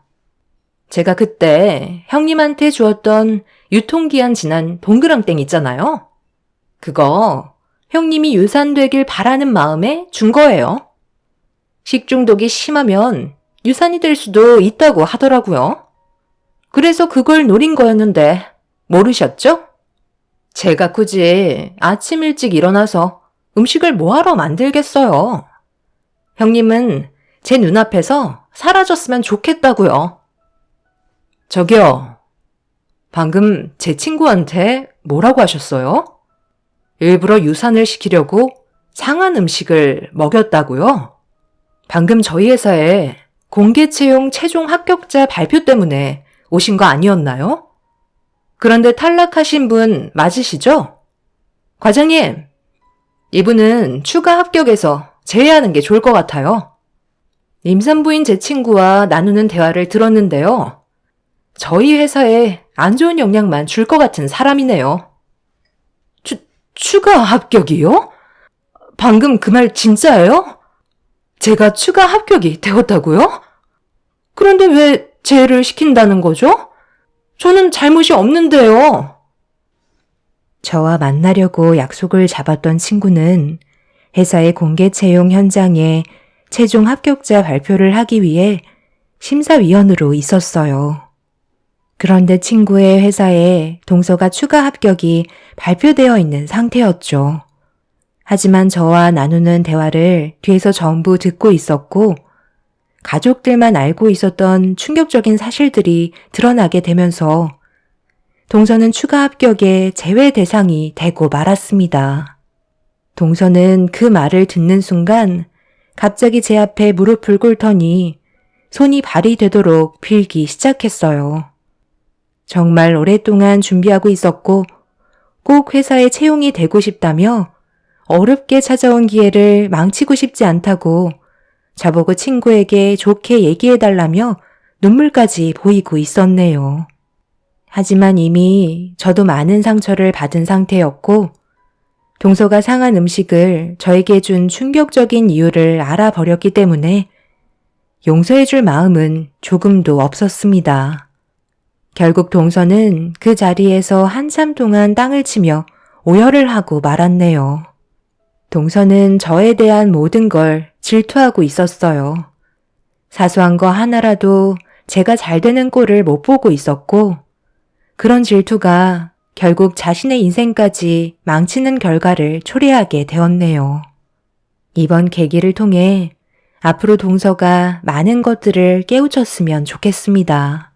제가 그때 형님한테 주었던 유통기한 지난 동그랑땡 있잖아요. 그거 형님이 유산되길 바라는 마음에 준 거예요. 식중독이 심하면 유산이 될 수도 있다고 하더라고요. 그래서 그걸 노린 거였는데 모르셨죠? 제가 굳이 아침 일찍 일어나서 음식을 뭐하러 만들겠어요. 형님은 제 눈앞에서 사라졌으면 좋겠다고요. 저기요, 방금 제 친구한테 뭐라고 하셨어요? 일부러 유산을 시키려고 상한 음식을 먹였다고요? 방금 저희 회사에 공개 채용 최종 합격자 발표 때문에 오신 거 아니었나요? 그런데 탈락하신 분 맞으시죠? 과장님, 이분은 추가 합격해서 제외하는 게 좋을 것 같아요. 임산부인 제 친구와 나누는 대화를 들었는데요. 저희 회사에 안 좋은 영향만 줄 것 같은 사람이네요. 추가 합격이요? 방금 그 말 진짜예요? 제가 추가 합격이 되었다고요? 그런데 왜 제외를 시킨다는 거죠? 저는 잘못이 없는데요. 저와 만나려고 약속을 잡았던 친구는 회사의 공개 채용 현장에 최종 합격자 발표를 하기 위해 심사위원으로 있었어요. 그런데 친구의 회사에 동서가 추가 합격이 발표되어 있는 상태였죠. 하지만 저와 나누는 대화를 뒤에서 전부 듣고 있었고 가족들만 알고 있었던 충격적인 사실들이 드러나게 되면서 동서는 추가 합격의 제외 대상이 되고 말았습니다. 동서는 그 말을 듣는 순간 갑자기 제 앞에 무릎을 꿇더니 손이 발이 되도록 빌기 시작했어요. 정말 오랫동안 준비하고 있었고 꼭 회사에 채용이 되고 싶다며 어렵게 찾아온 기회를 망치고 싶지 않다고 저보고 친구에게 좋게 얘기해달라며 눈물까지 보이고 있었네요. 하지만 이미 저도 많은 상처를 받은 상태였고 동서가 상한 음식을 저에게 준 충격적인 이유를 알아버렸기 때문에 용서해줄 마음은 조금도 없었습니다. 결국 동서는 그 자리에서 한참 동안 땅을 치며 오열을 하고 말았네요. 동서는 저에 대한 모든 걸 질투하고 있었어요. 사소한 거 하나라도 제가 잘 되는 꼴을 못 보고 있었고 그런 질투가 결국 자신의 인생까지 망치는 결과를 초래하게 되었네요. 이번 계기를 통해 앞으로 동서가 많은 것들을 깨우쳤으면 좋겠습니다.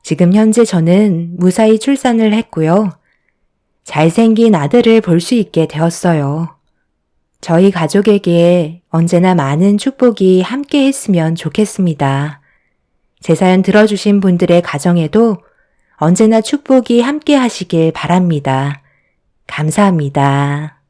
지금 현재 저는 무사히 출산을 했고요. 잘생긴 아들을 볼 수 있게 되었어요. 저희 가족에게 언제나 많은 축복이 함께 했으면 좋겠습니다. 제 사연 들어주신 분들의 가정에도 언제나 축복이 함께 하시길 바랍니다. 감사합니다.